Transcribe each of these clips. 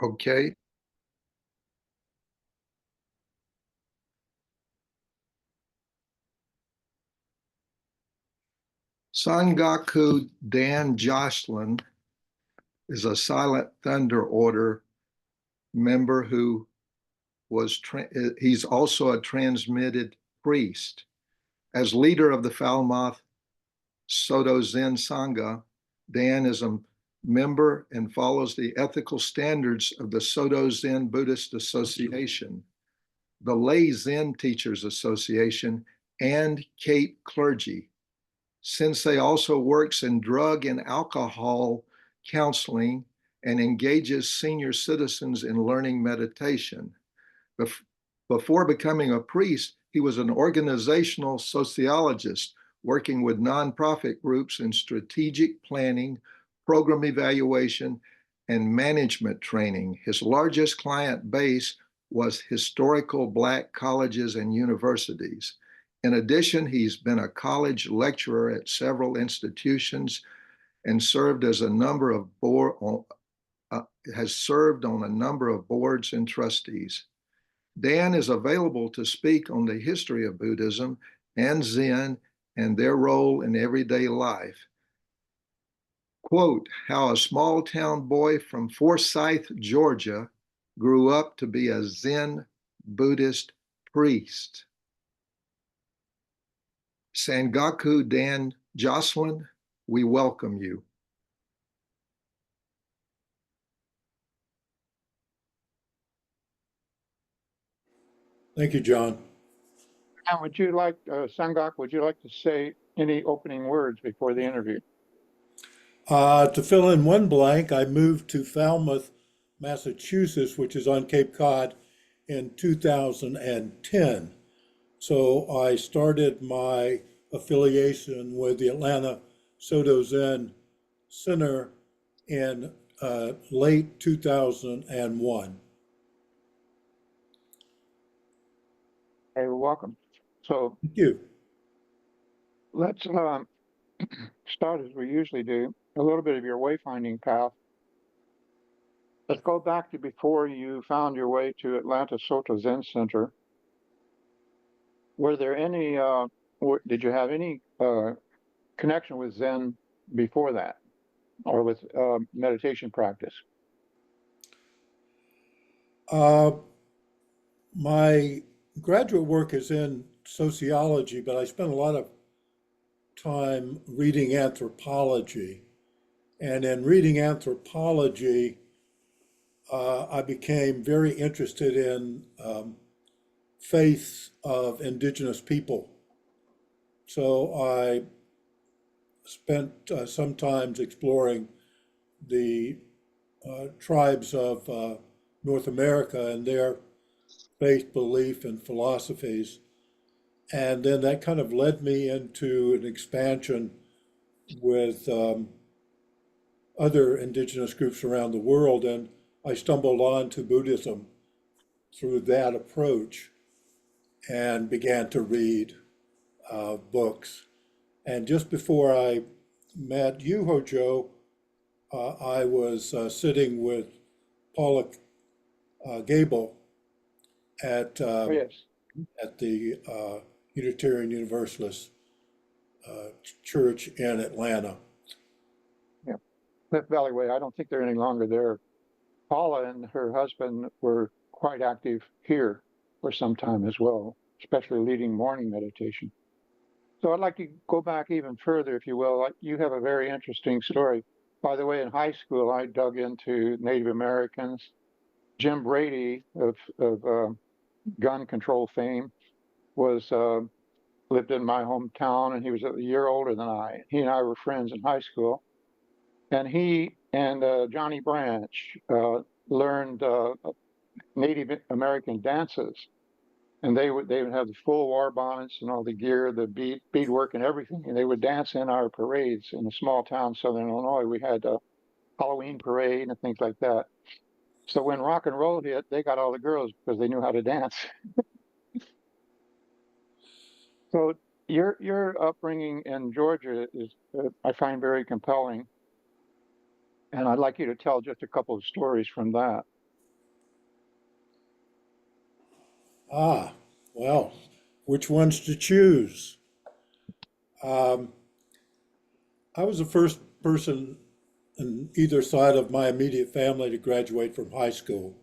Okay. Sangaku Dan Joslyn is a Silent Thunder Order member who he's also a transmitted priest. As leader of the Falmouth Soto Zen Sangha, Dan is a member and follows the ethical standards of the Soto Zen Buddhist Association, the Lay Zen Teachers Association, and Cape Clergy. Sensei also works in drug and alcohol counseling and engages senior citizens in learning meditation. Before becoming a priest, he was an organizational sociologist working with nonprofit groups in strategic planning, program evaluation, and management training. His largest client base was historical Black colleges and universities. In addition, he's been a college lecturer at several institutions and served as a number of has served on a number of boards and trustees. Dan is available to speak on the history of Buddhism and Zen and their role in everyday life. Quote, how a small town boy from Forsyth, Georgia, grew up to be a Zen Buddhist priest. Sangaku Dan Joslyn, we welcome you. Thank you, John. And would you like, Sangak, would you like to say any opening words before the interview? To fill in one blank, I moved to Falmouth, Massachusetts, which is on Cape Cod, in 2010. So I started my affiliation with the Atlanta Soto Zen Center in late 2001. Hey, well, welcome. So Thank you. let's start as we usually do, a little bit of your wayfinding path. Let's go back to before you found your way to Atlanta Soto Zen Center. Were there any, did you have any connection with Zen before that, or with meditation practice? My graduate work is in sociology, but I spent a lot of time reading anthropology. And in reading anthropology, I became very interested in faiths of indigenous people. So I spent some time exploring the tribes of North America and their faith, belief, and philosophies. And then that kind of led me into an expansion with other indigenous groups around the world. And I stumbled on to Buddhism through that approach and began to read books. And just before I met you, Hojo, I was sitting with Paula Gable at Yes. at the Unitarian Universalist Church in Atlanta. Yeah. Cliff Valley Way, I don't think they're any longer there. Paula and her husband were quite active here for some time as well, especially leading morning meditation. So I'd like to go back even further, if you will. You have a very interesting story. By the way, in high school, I dug into Native Americans. Jim Brady of gun control fame was lived in my hometown, and he was a year older than I. He and I were friends in high school, and he and Johnny Branch learned Native American dances, and they would have the full war bonnets and all the gear, the beadwork and everything, and they would dance in our parades in a small town, Southern Illinois. We had a Halloween parade and things like that. So when rock and roll hit, they got all the girls because they knew how to dance. So your upbringing in Georgia is, I find, very compelling, and I'd like you to tell just a couple of stories from that. Ah, well, which ones to choose? Um, I was the first person on either side of my immediate family to graduate from high school.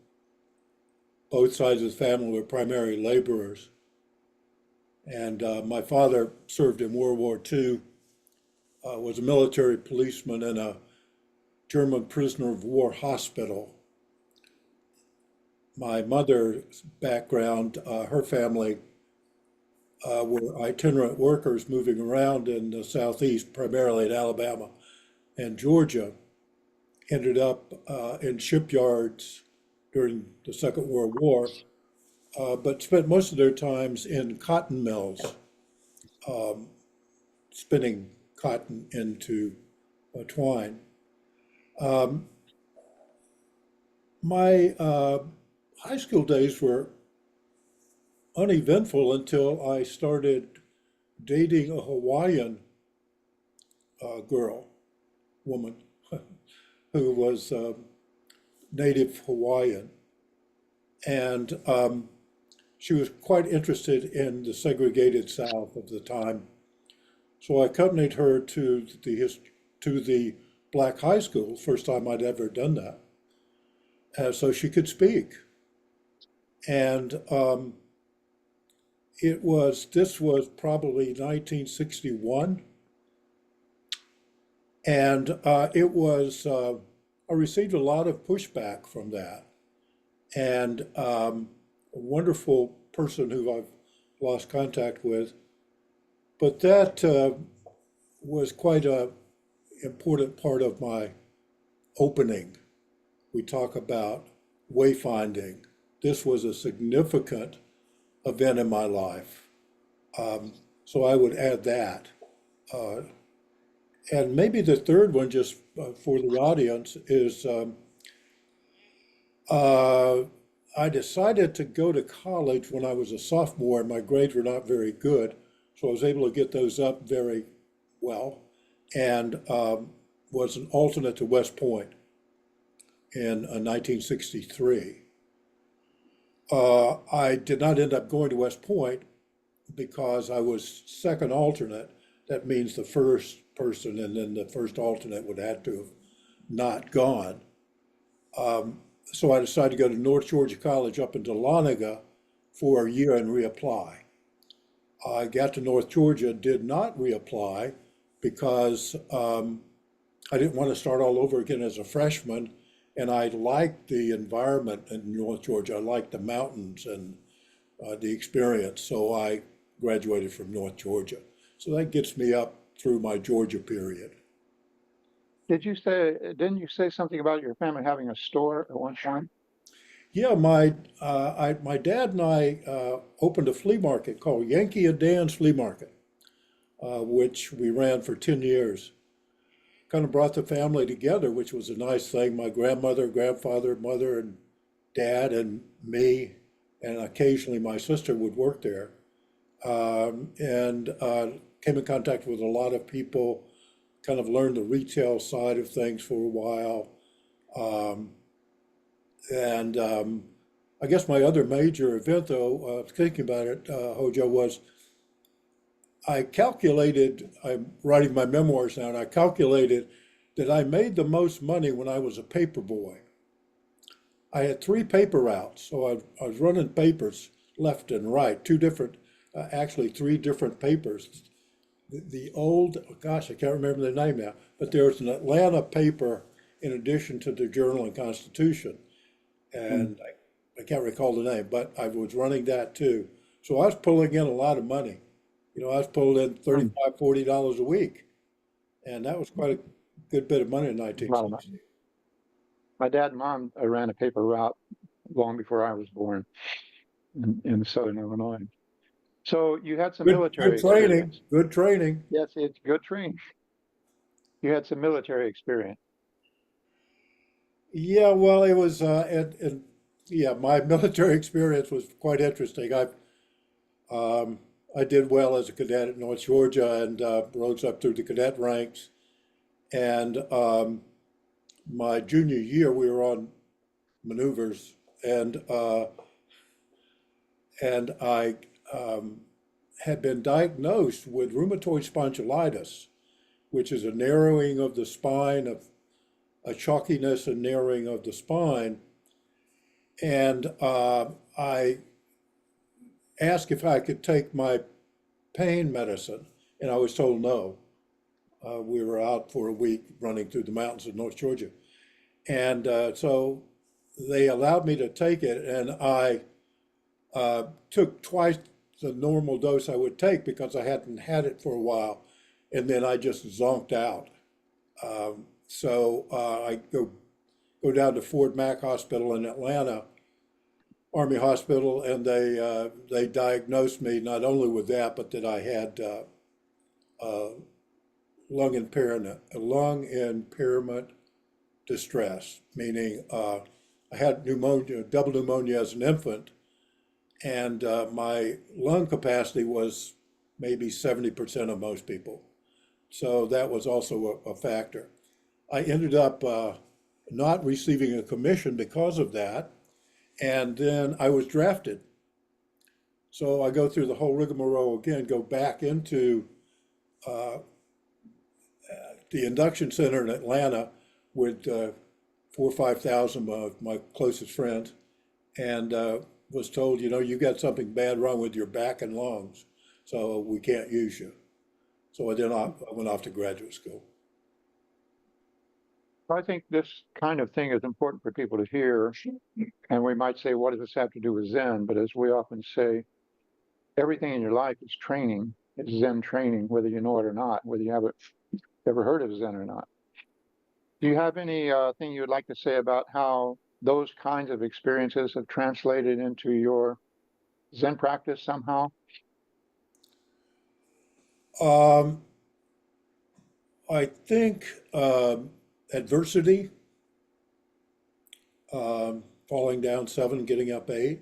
Both sides of the family were primarily laborers. And my father served in World War II, was a military policeman in a German prisoner of war hospital. My mother's background, her family were itinerant workers moving around in the Southeast, primarily in Alabama and Georgia, ended up in shipyards during the Second World War, but spent most of their times in cotton mills, um, spinning cotton into twine. Um, my high school days were uneventful until I started dating a Hawaiian girl, woman, who was native Hawaiian. And she was quite interested in the segregated South of the time. So I accompanied her to the black high school, first time I'd ever done that, so she could speak. And this was probably 1961, and I received a lot of pushback from that. And a wonderful person who I've lost contact with, but that was quite a important part of my opening. We talk about wayfinding. This was a significant event in my life. So I would add that. Uh, and maybe the third one, just for the audience, is uh, I decided to go to college when I was a sophomore, and my grades were not very good. So I was able to get those up very well, and was an alternate to West Point in 1963. I did not end up going to West Point because I was second alternate. That means the first person and then the first alternate would have to have not gone. Um, so I decided to go to North Georgia College up in Dahlonega for a year and reapply. I got to North Georgia, did not reapply because I didn't want to start all over again as a freshman. And I liked the environment in North Georgia. I liked the mountains and the experience. So I graduated from North Georgia. So that gets me up through my Georgia period. Didn't you say something about your family having a store at one time? Yeah, my dad and I opened a flea market called Yankee and Dan's Flea Market, which we ran for 10 years. Kind of brought the family together, which was a nice thing. My grandmother, grandfather, mother, and dad, and me, and occasionally my sister would work there. And came in contact with a lot of people, kind of learned the retail side of things for a while. Um, and I guess my other major event, though, thinking about it, Hojo, was I'm writing my memoirs now, and I calculated that I made the most money when I was a paper boy. I had three paper routes, so I was running papers left and right, actually three different papers. The old, gosh, I can't remember the name now, but there was an Atlanta paper in addition to the Journal and Constitution, Hmm. and I can't recall the name, but I was running that too. So I was pulling in a lot of money. I was pulling in Hmm. $35, $40 a week, and that was quite a good bit of money in A lot of money. 1960. My dad and mom ran a paper route long before I was born in southern Illinois. So you had some Good military training, experience. good training. Yes, it's good training. You had some military experience. Yeah, well, it was, and yeah, my military experience was quite interesting. Um, I did well as a cadet at North Georgia and rose up through the cadet ranks. And my junior year, we were on maneuvers, and and I had been diagnosed with rheumatoid spondylitis, which is a narrowing of the spine, a chalkiness and narrowing of the spine. And I asked if I could take my pain medicine, and I was told no. We were out for a week running through the mountains of North Georgia. And so they allowed me to take it, and I took twice the normal dose I would take because I hadn't had it for a while, and then I just zonked out. So I go down to Fort Mac Hospital in Atlanta, Army Hospital, and they diagnosed me not only with that, but that I had lung impairment distress, meaning I had pneumonia, double pneumonia as an infant, and my lung capacity was maybe 70% of most people. So that was also a factor. I ended up not receiving a commission because of that, and then I was drafted. So I go through the whole rigmarole again, go back into the induction center in Atlanta with 4,000 or 5,000 of my closest friends, and was told, you got something bad wrong with your back and lungs, so we can't use you. So I went off to graduate school. I think this kind of thing is important for people to hear. And we might say, what does this have to do with Zen? But as we often say, everything in your life is training. It's Zen training, whether you know it or not, whether you haven't ever heard of Zen or not. Do you have any thing you would like to say about how those kinds of experiences have translated into your Zen practice somehow? Um, I think adversity, falling down 7, getting up 8.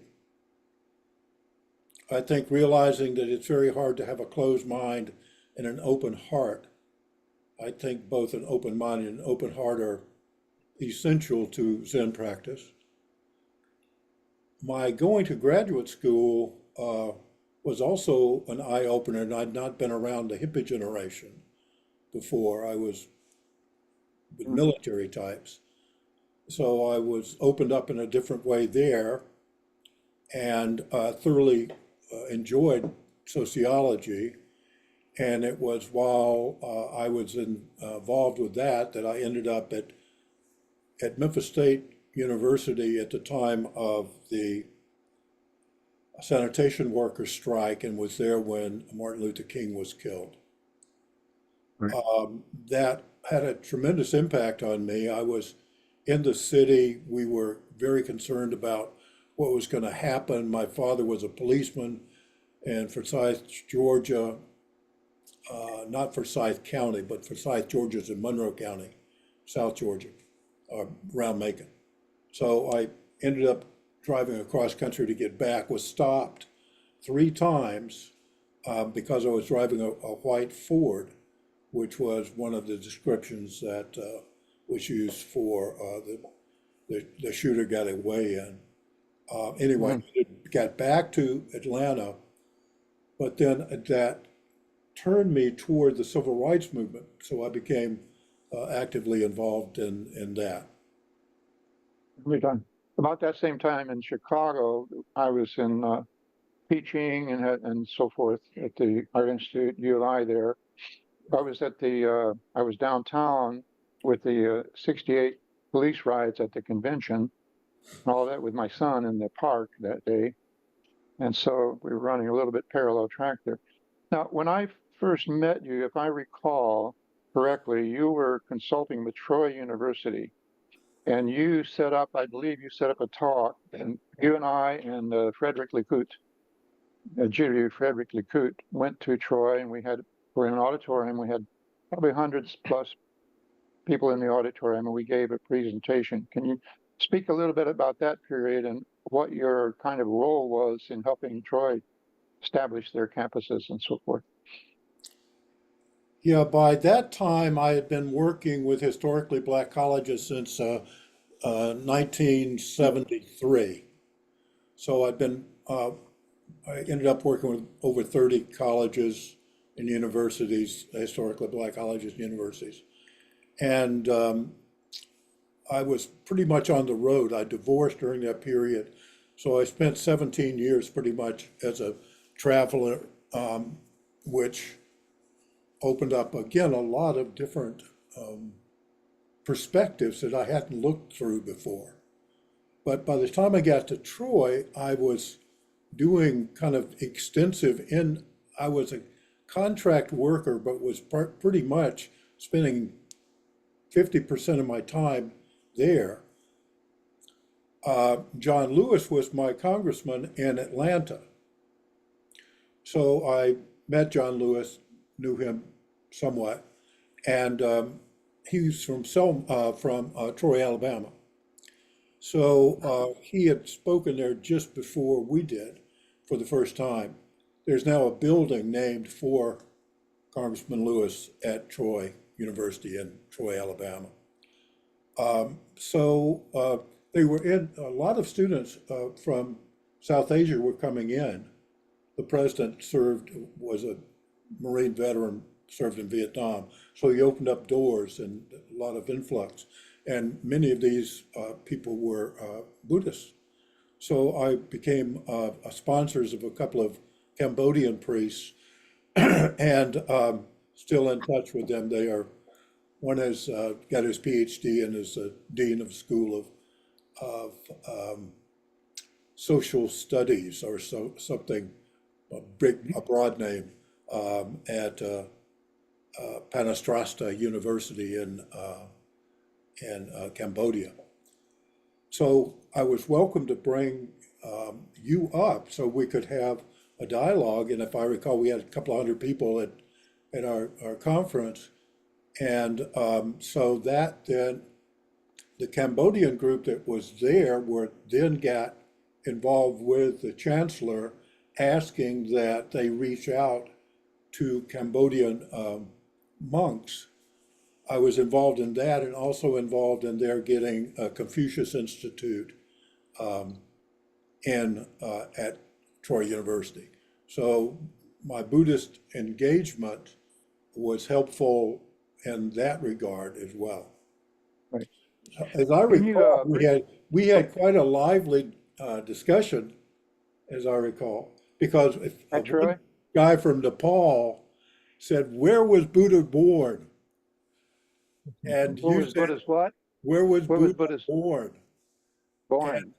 I think realizing that it's very hard to have a closed mind and an open heart. I think both an open mind and an open heart are essential to Zen practice. My going to graduate school was also an eye opener, and I'd not been around the hippie generation before. I was with military types. So I was opened up in a different way there, and thoroughly enjoyed sociology. And it was while I was involved with that I ended up at Memphis State University at the time of the sanitation workers strike, and was there when Martin Luther King was killed. Right. That had a tremendous impact on me. I was in the city. We were very concerned about what was going to happen. My father was a policeman in Forsyth, Georgia, not Forsyth County, but Forsyth, Georgia's in Monroe County, South Georgia, around Macon. So I ended up driving across country to get back, was stopped 3 times because I was driving a white Ford, which was one of the descriptions that was used for the shooter got away in. Anyway, got back to Atlanta, but then that turned me toward the civil rights movement. So I became actively involved in that. We're done. About that same time in Chicago, I was in teaching and so forth at the Art Institute, ULI there. I was downtown with the 68 police riots at the convention, and all that with my son in the park that day. And so we were running a little bit parallel track there. Now, when I first met you, if I recall correctly, you were consulting with Troy University, and I believe you set up a talk, and you and I and Frederick Lecout, Judy Frederick Lecout, went to Troy, and we're in an auditorium. We had probably hundreds plus people in the auditorium, and we gave a presentation. Can you speak a little bit about that period and what your kind of role was in helping Troy establish their campuses and so forth? Yeah, by that time I had been working with historically black colleges since 1973. So I'd been I ended up working with over 30 colleges and universities, historically black colleges and universities. And I was pretty much on the road. I divorced during that period. So I spent 17 years pretty much as a traveler, which opened up again a lot of different perspectives that I hadn't looked through before. But by the time I got to Troy, I was doing kind of I was a contract worker, but was pretty much spending 50% of my time there. John Lewis was my congressman in Atlanta. So I met John Lewis, knew him somewhat, and he's from Troy, Alabama. So he had spoken there just before we did for the first time. There's now a building named for Congressman Lewis at Troy University in Troy, Alabama. So they were in, a lot of students from South Asia were coming in. The president was a Marine veteran, served in Vietnam. So he opened up doors and a lot of influx. And many of these people were Buddhists. So I became sponsors of a couple of Cambodian priests and still in touch with them. One has got his PhD and is a dean of School of Social Studies or something, a broad name, at Panastrasta University in Cambodia. So I was welcome to bring you up so we could have a dialogue. And if I recall, we had a couple of hundred people at our conference. And so that then, the Cambodian group that was there then got involved with the chancellor, asking that they reach out to Cambodian monks. I was involved in that and also involved in their getting a Confucius Institute at Troy University. So my Buddhist engagement was helpful in that regard as well. Right. As I Can you, recall, we had quite a lively discussion, as I recall, because At Troy? one guy from Nepal said, "Where was Buddha born?" And What you was said, Buddha's what? "Where was Where was Buddha Buddha's born?" born?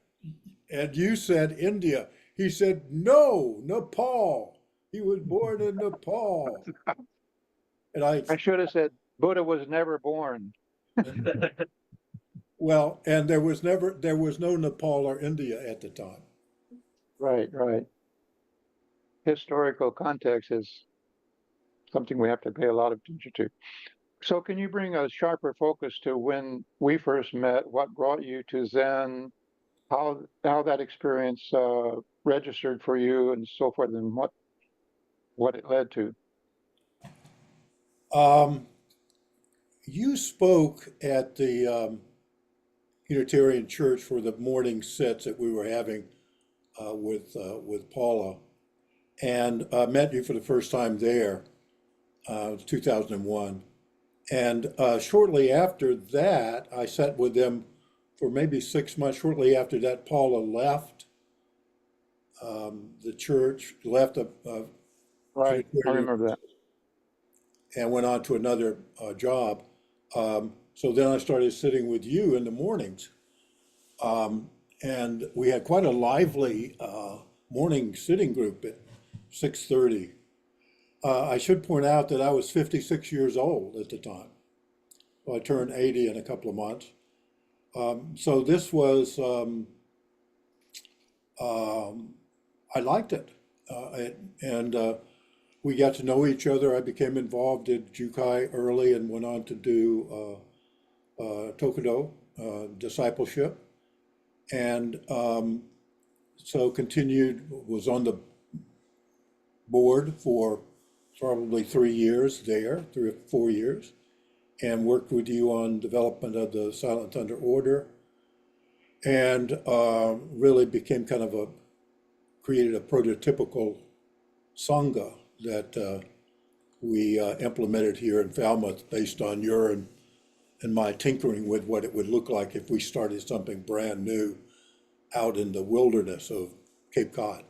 And you said India. He said, "No, Nepal. He was born in Nepal." And I should have said Buddha was never born. well, and there was no Nepal or India at the time. Right, right. Historical context is something we have to pay a lot of attention to. So can you bring a sharper focus to when we first met, what brought you to Zen, how that experience registered for you and so forth, and what it led to? Um, you spoke at the Unitarian Church for the morning sits that we were having with Paula, and met you for the first time there. It was 2001. And shortly after that, I sat with them for maybe 6 months. Shortly after that, Paula left the church, left a Right, I Unitarian remember that. and went on to another job. So then I started sitting with you in the mornings. And we had quite a lively morning sitting group at 6:30. I should point out that I was 56 years old at the time. So I turned 80 in a couple of months. So this was, I liked it. And we got to know each other. I became involved in Jukai early and went on to do Tokudo discipleship. And so was on the board for probably 3 years there, 3 or 4 years, and worked with you on development of the Silent Thunder Order, and really became kind of a created a prototypical Sangha that we implemented here in Falmouth based on your and my tinkering with what it would look like if we started something brand new out in the wilderness of Cape Cod.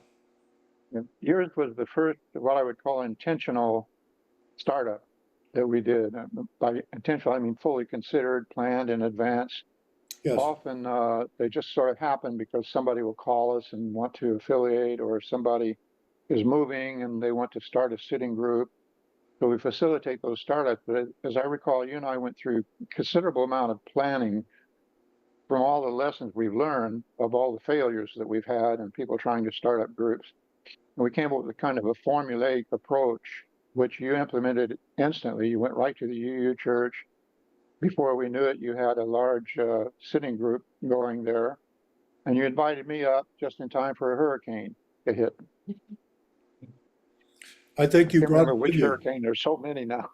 Yours was the first, what I would call intentional startup that we did. By intentional, I mean fully considered, planned in advance. Yes, Often they just sort of happen because somebody will call us and want to affiliate, or somebody is moving and they want to start a sitting group. So we facilitate those startups. But as I recall, you and I went through a considerable amount of planning from all the lessons we've learned of all the failures that we've had and people trying to start up groups. And we came up with a kind of a formulaic approach, which you implemented instantly. You went right to the UU church. Before we knew it, you had a large sitting group going there. And you invited me up just in time for a hurricane to hit. I think I you can't brought remember it with which you. hurricane. There's so many now.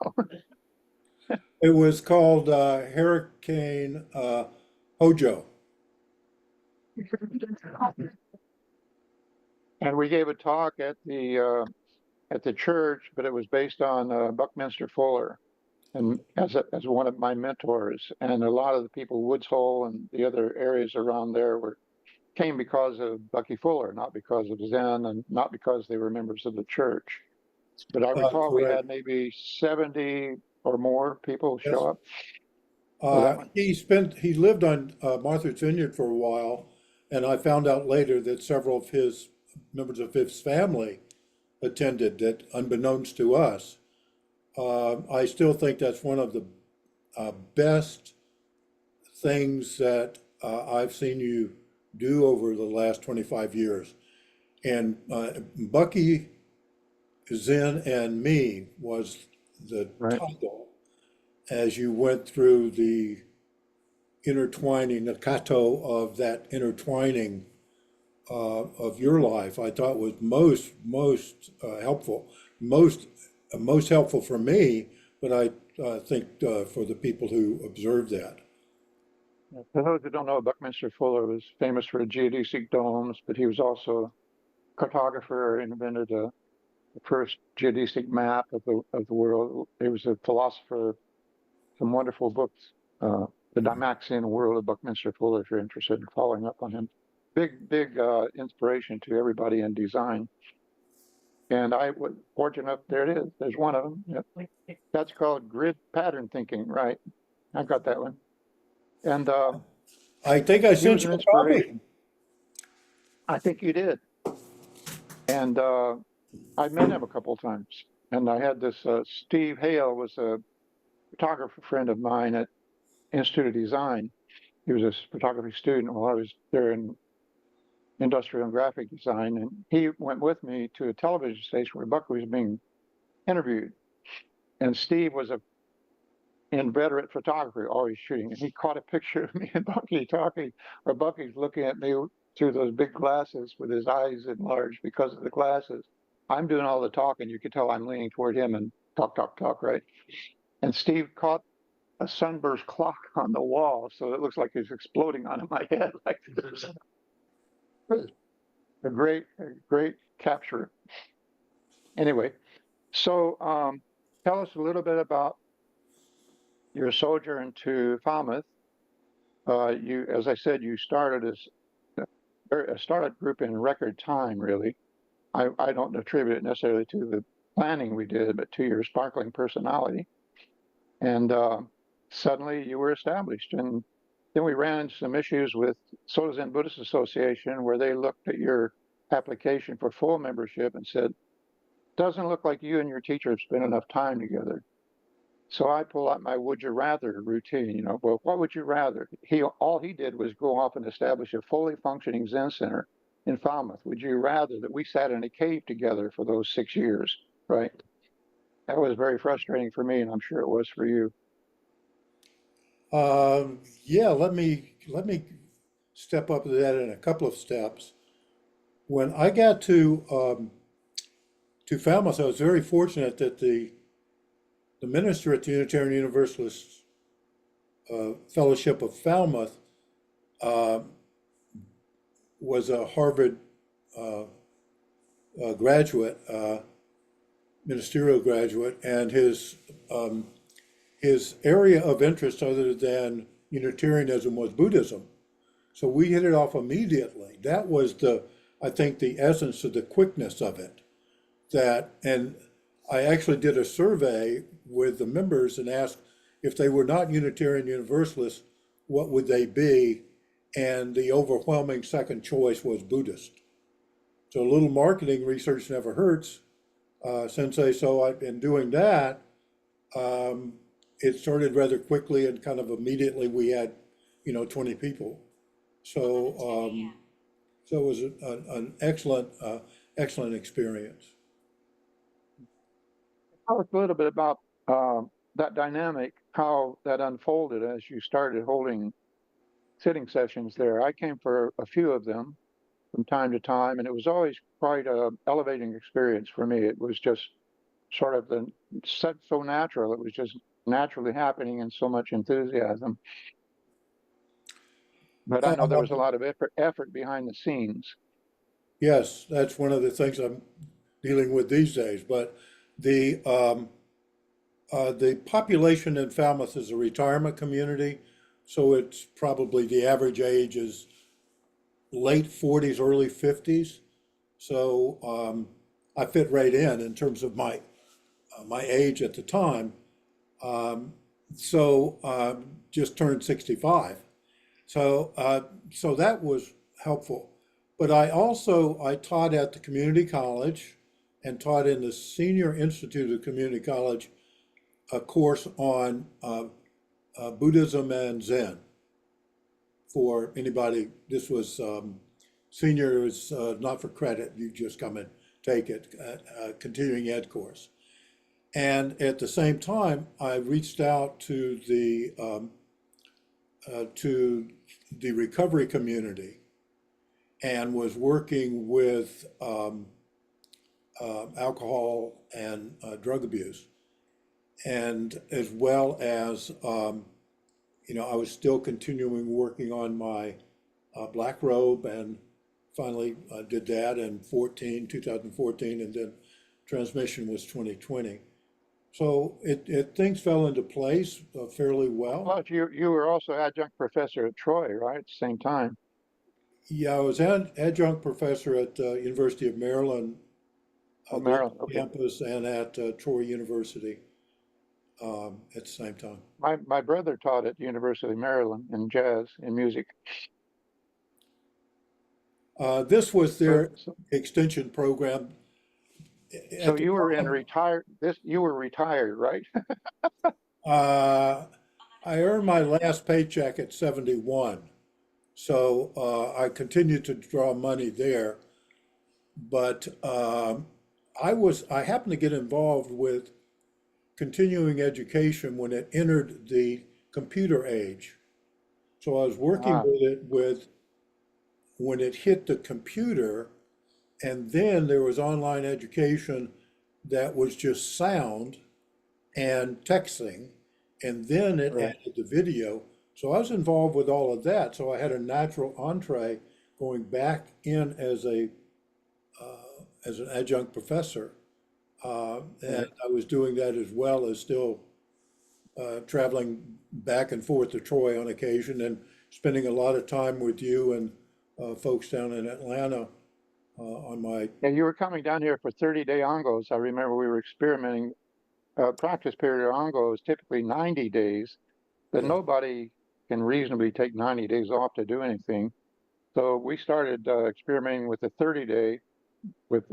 It was called Hurricane Hojo. And we gave a talk at the church, but it was based on Buckminster Fuller, and as one of my mentors. And a lot of the people, Woods Hole and the other areas around there, came because of Bucky Fuller, not because of Zen, and not because they were members of the church. But I recall we Correct. had maybe 70 or more people Yes. show up for that one. He lived on Martha's Vineyard for a while, and I found out later that several of his members of his family attended that, unbeknownst to us. I still think that's one of the best things that I've seen you do over the last 25 years. And Bucky, Zen, and me was the Right. title as you went through the intertwining, the kato of that intertwining of your life. I thought was most helpful, most helpful for me, but I think for the people who observed that. For those who don't know, Buckminster Fuller was famous for geodesic domes, but he was also a cartographer, invented the first geodesic map of the world. He was a philosopher, some wonderful books. The Dymaxion World of Buckminster Fuller, if you're interested in following up on him. Big inspiration to everybody in design. And I was fortunate enough, there it is. There's one of them. Yep. That's called grid pattern thinking, right? I've got that one. And I think I he was sent an you a copy. inspiration. I think you did. And I met him a couple of times. And I had this Steve Hale was a photographer friend of mine at Institute of Design. He was a photography student while I was there in industrial and graphic design. And he went with me to a television station where Buck was being interviewed. And Steve was a inveterate photographer, always shooting. And he caught a picture of me and Bucky talking, or Bucky's looking at me through those big glasses with his eyes enlarged because of the glasses. I'm doing all the talking. You could tell I'm leaning toward him and talk, right? And Steve caught a sunburst clock on the wall, so it looks like it's exploding onto my head like this. A great capture. Anyway, so tell us a little bit about your sojourn to Falmouth. You, as I said, you started as a startup group in record time, really. I don't attribute it necessarily to the planning we did, but to your sparkling personality. And suddenly you were established. And then we ran into some issues with Soto Buddhist Association, where they looked at your application for full membership and said, doesn't look like you and your teacher have spent enough time together. So I pull out my would you rather routine, well, what would you rather? All he did was go off and establish a fully functioning Zen center in Falmouth. Would you rather that we sat in a cave together for those 6 years, right? That was very frustrating for me, and I'm sure it was for you. Yeah, let me step up to that in a couple of steps. When I got to Falmouth, I was very fortunate that the minister at the Unitarian Universalist Fellowship of Falmouth was a Harvard graduate, ministerial graduate, and his area of interest other than Unitarianism was Buddhism. So we hit it off immediately. That was I think, the essence of the quickness of it. And I actually did a survey with the members and asked if they were not Unitarian Universalists, what would they be? And the overwhelming second choice was Buddhist. So a little marketing research never hurts, Sensei. So I've been doing that. It started rather quickly, and kind of immediately we had, 20 people. So so it was an excellent experience. Tell us a little bit about that dynamic, how that unfolded as you started holding sitting sessions there. I came for a few of them from time to time, and it was always quite a elevating experience for me. It was just sort of so natural. It was just naturally happening and so much enthusiasm. But I know there was a lot of effort behind the scenes. Yes, that's one of the things I'm dealing with these days. But the population in Falmouth is a retirement community, so it's probably the average age is late 40s, early 50s. So I fit right in terms of my age at the time. Just turned 65. So that was helpful. But I taught at the community college and taught in the Senior Institute of Community College a course on Buddhism and Zen for anybody. This was seniors, not for credit. You just come and take it, continuing ed course. And at the same time, I reached out to the recovery community and was working with alcohol and drug abuse, and as well as I was still continuing working on my black robe, and finally did that in 2014, and then transmission was 2020. So things fell into place fairly well. Plus, you were also adjunct professor at Troy, right? At the same time. Yeah, I was adjunct professor at University of Maryland, Maryland, okay. campus, and at Troy University at the same time. My brother taught at University of Maryland in jazz and music. This was their extension program. So you were you were retired, right? I earned my last paycheck at 71, so I continued to draw money there. But I happened to get involved with continuing education when it entered the computer age. So I was working with when it hit the computer. And then there was online education that was just sound and texting, and then it added the video. So I was involved with all of that. So I had a natural entree going back in as an adjunct professor, and I was doing that as well as still traveling back and forth to Troy on occasion, and spending a lot of time with you and folks down in Atlanta. You were coming down here for 30-day ongos. I remember we were experimenting. Practice period of ongo is typically 90 days, but nobody can reasonably take 90 days off to do anything. So we started experimenting with the 30-day with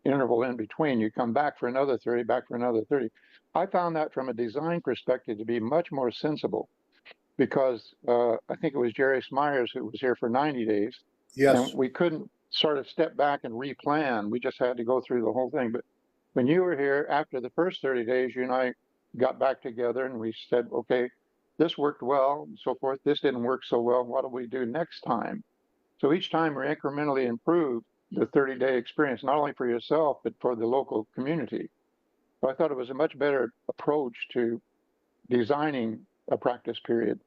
interval in between. You come back for another 30, back for another 30. I found that from a design perspective to be much more sensible, because I think it was Jerry Smyers who was here for 90 days. Yes. And we couldn't sort of step back and replan. We just had to go through the whole thing. But when you were here after the first 30 days, you and I got back together and we said, okay, this worked well and so forth. This didn't work so well. What do we do next time? So each time we incrementally improved the 30-day experience, not only for yourself, but for the local community. So I thought it was a much better approach to designing a practice period.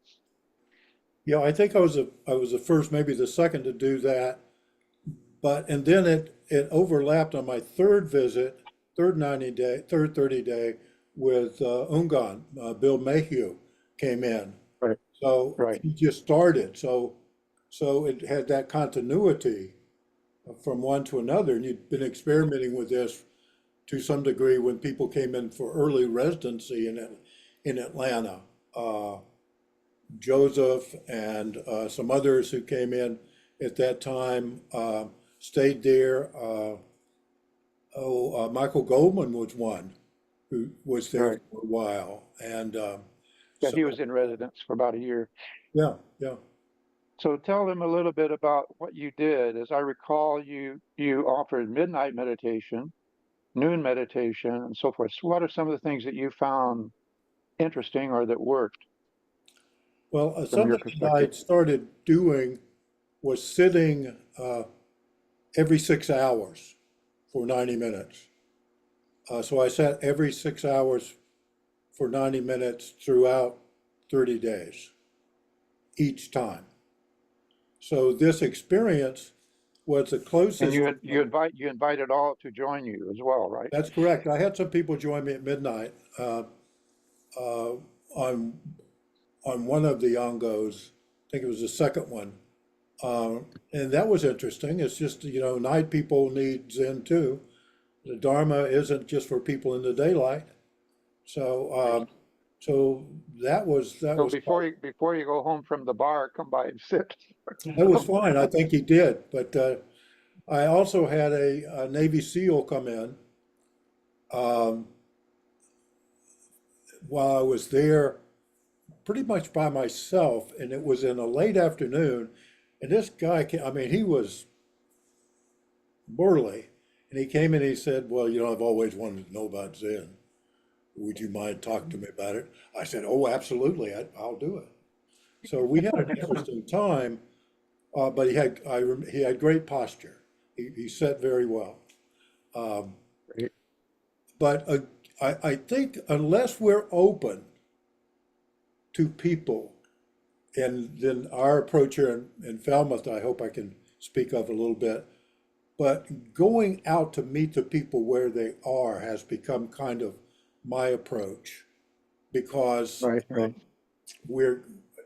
Yeah, I think I was the first, maybe the second to do that. And then it overlapped on my third visit, third 30 day with Ungan. Bill Mayhew came in. Right. So Right. he just started. So it had that continuity from one to another. And you'd been experimenting with this to some degree when people came in for early residency in Atlanta. Joseph and some others who came in at that time stayed there. Michael Goldman was one who was there Right. for a while, and Yeah, so he was in residence for about a year. yeah, yeah. So tell them a little bit about what you did. As I recall, you offered midnight meditation, noon meditation, and so forth. So what are some of the things that you found interesting or that worked Well, from your something that perspective? I started doing was sitting every 6 hours for 90 minutes. So I sat every 6 hours for 90 minutes throughout 30 days, each time. So this experience was the And closest. you invited all to join you as well, right? That's correct. I had some people join me at midnight uh, on one of the Yongos. I think it was the second one. And that was interesting. It's just, night people need Zen too. The Dharma isn't just for people in the daylight. So, so that So was before you go home from the bar, come by and sit. that was fine. I think he did. But I also had a Navy SEAL come in um, while I was there, pretty much by myself, and it was in a late afternoon. And this guy, I mean, he was burly, and he came in and he said, "Well, I've always wanted to know about Zen. Would you mind talking to me about it?" I said, "Oh, absolutely. I'll do it." So we had an interesting time, but he had great posture. He sat very well. Um, Right. but I think unless we're open to people, and then our approach here in Falmouth, I hope I can speak of a little bit, but going out to meet the people where they are has become kind of my approach because Right, right. we're,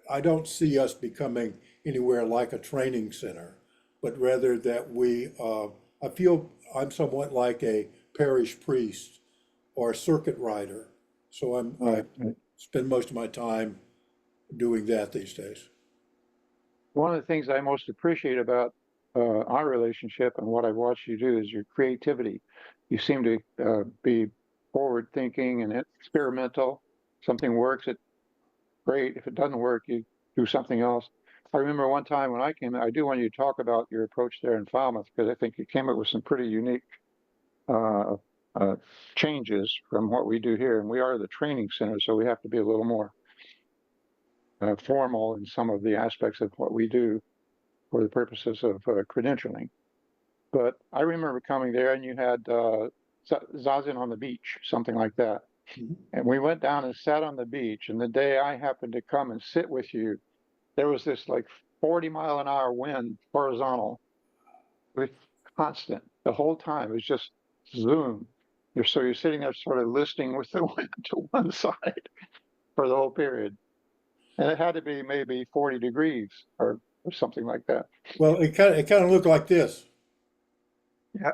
I don't see us becoming anywhere like a training center, but rather that I feel I'm somewhat like a parish priest or a circuit rider. So I Right, right. spend most of my time doing that these days. One of the things I most appreciate about our relationship and what I've watched you do is your creativity. You seem to be forward thinking and experimental. Something works, it's great. If it doesn't work, you do something else. I remember one time when I came, I do want you to talk about your approach there in Falmouth because I think you came up with some pretty unique uh, uh, changes from what we do here. And we are the training center, so we have to be a little more formal in some of the aspects of what we do for the purposes of credentialing. But I remember coming there and you had Zazen on the beach, something like that. Mhm. And we went down and sat on the beach. And the day I happened to come and sit with you, there was this like 40-mile-an-hour wind horizontal with constant the whole time. It was just zoom. You're sitting there sort of listening with the wind to one side for the whole period. And it had to be maybe 40 degrees or something like that. Well, it kind of looked like this. Yeah.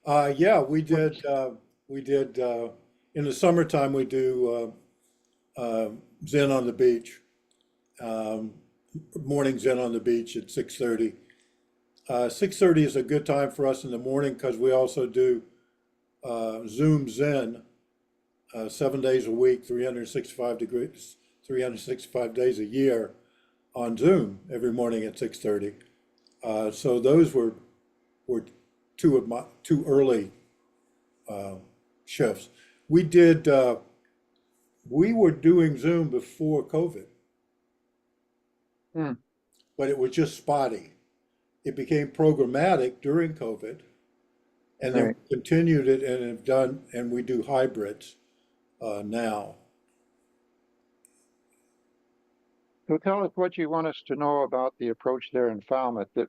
Yeah, we did in the summertime we do Zen on the beach, um, morning Zen on the beach at 6:30. 6:30 is a good time for us in the morning because we also do Zoom Zen 7 days a week, 365 degrees, 365 days a year on Zoom every morning at 6:30. So those were two early uh, shifts. We did. We were doing Zoom before COVID, Hmm, but it was just spotty. It became programmatic during COVID, and then right. we continued it and have done, and we do hybrids now. So tell us what you want us to know about the approach there in Falmouth that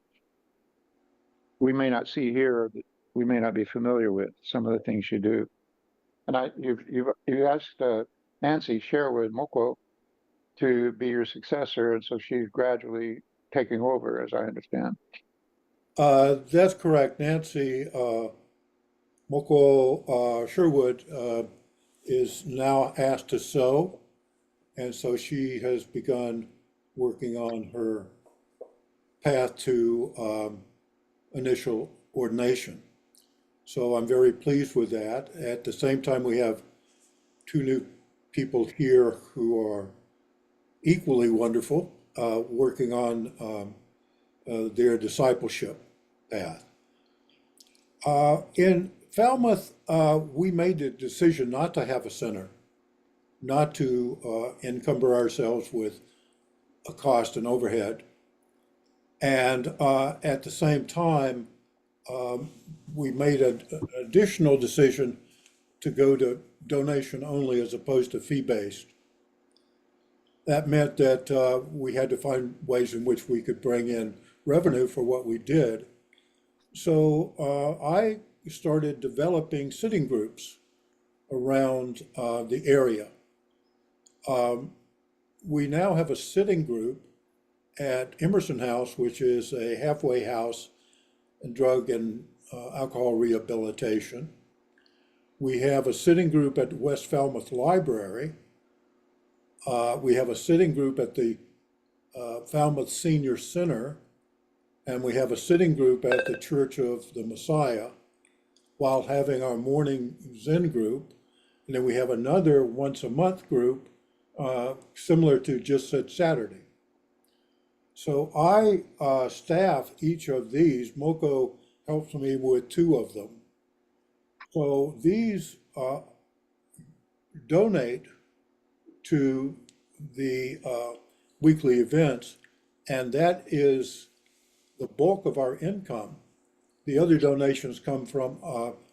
we may not see here, or that we may not be familiar with. Some of the things you do, and you asked Nancy Sherwood Moko to be your successor, and so she's gradually taking over, as I understand. That's correct. Nancy Moko Sherwood is now asked to sew, and so she has begun working on her path to initial ordination. So I'm very pleased with that. At the same time, we have two new people here who are equally wonderful, working on their discipleship path. In Falmouth, we made the decision not to have a center, not to encumber ourselves with a cost and overhead. And at the same time, we made an additional decision to go to donation only as opposed to fee-based. That meant that we had to find ways in which we could bring in revenue for what we did. So I started developing sitting groups around the area. We now have a sitting group at Emerson House, which is a halfway house and drug and alcohol rehabilitation. We have a sitting group at West Falmouth Library. We have a sitting group at the Falmouth Senior Center, and we have a sitting group at the Church of the Messiah, while having our morning Zen group. And then we have another once a month group, similar to Just Sit Saturday. So I staff each of these. Moko helps me with two of them. So these donate to the weekly events, and that is the bulk of our income. The other donations come from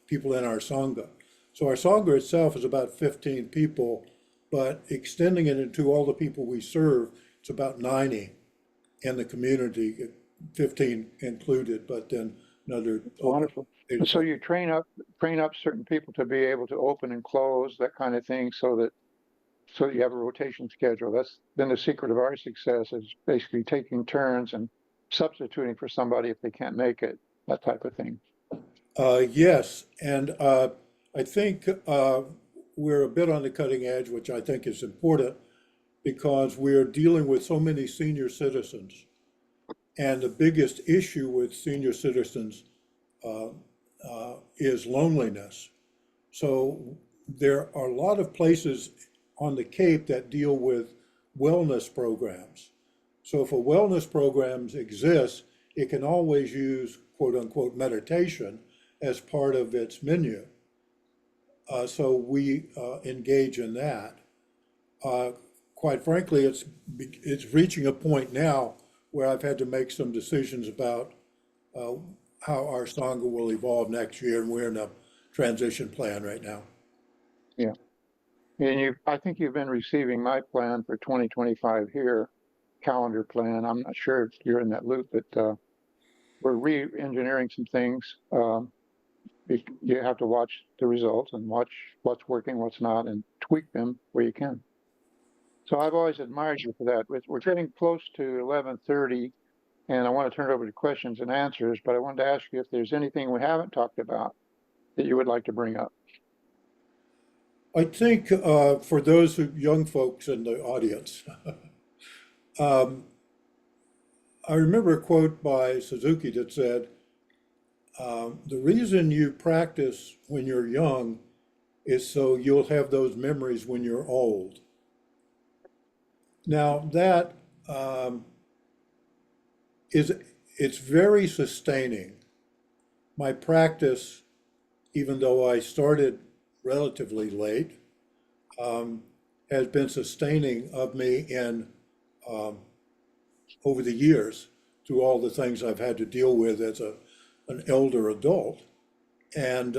people in our Sangha. So our Sangha itself is about 15 people, but extending it into all the people we serve, it's about 90 in the community, 15 included, but then another. Wonderful. And so you train up certain people to be able to open and close, that kind of thing, so you have a rotation schedule. That's been the secret of our success, is basically taking turns and substituting for somebody if they can't make it, that type of thing. Yes, and I think we're a bit on the cutting edge, which I think is important because we're dealing with so many senior citizens. And the biggest issue with senior citizens is loneliness. So there are a lot of places on the Cape that deal with wellness programs. So if a wellness program exists, it can always use quote unquote meditation as part of its menu. So we engage in that. Quite frankly, it's reaching a point now where I've had to make some decisions about how our Sangha will evolve next year, and we're in a transition plan right now. Yeah. And I think you've been receiving my plan for 2025 here, calendar plan. I'm not sure if you're in that loop, but we're re-engineering some things. You have to watch the results and watch what's working, what's not, and tweak them where you can. So I've always admired you for that. We're getting close to 11:30, and I want to turn it over to questions and answers, but I wanted to ask you if there's anything we haven't talked about that you would like to bring up. I think for those young folks in the audience, I remember a quote by Suzuki that said, the reason you practice when you're young is so you'll have those memories when you're old. Now that it's very sustaining. My practice, even though I started relatively late, has been sustaining of me in over the years through all the things I've had to deal with as an elder adult. And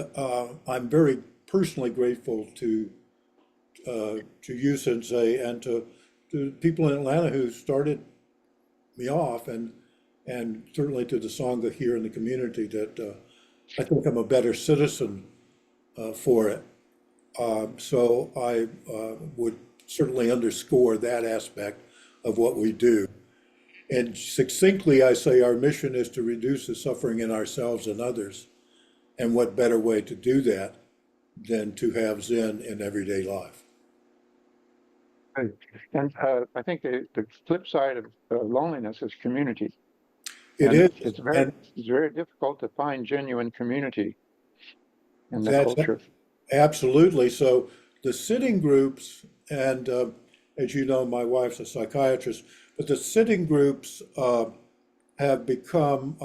I'm very personally grateful to you, Sensei, and to to people in Atlanta who started me off, and certainly to the Sangha here in the community, that I think I'm a better citizen for it. So I would certainly underscore that aspect of what we do. And succinctly, I say our mission is to reduce the suffering in ourselves and others. And what better way to do that than to have Zen in everyday life? Right. And I think the flip side of loneliness is community. It And is, and it's very difficult to find genuine community in the that's culture. absolutely. So the sitting groups, and as you know, my wife's a psychiatrist, but the sitting groups have become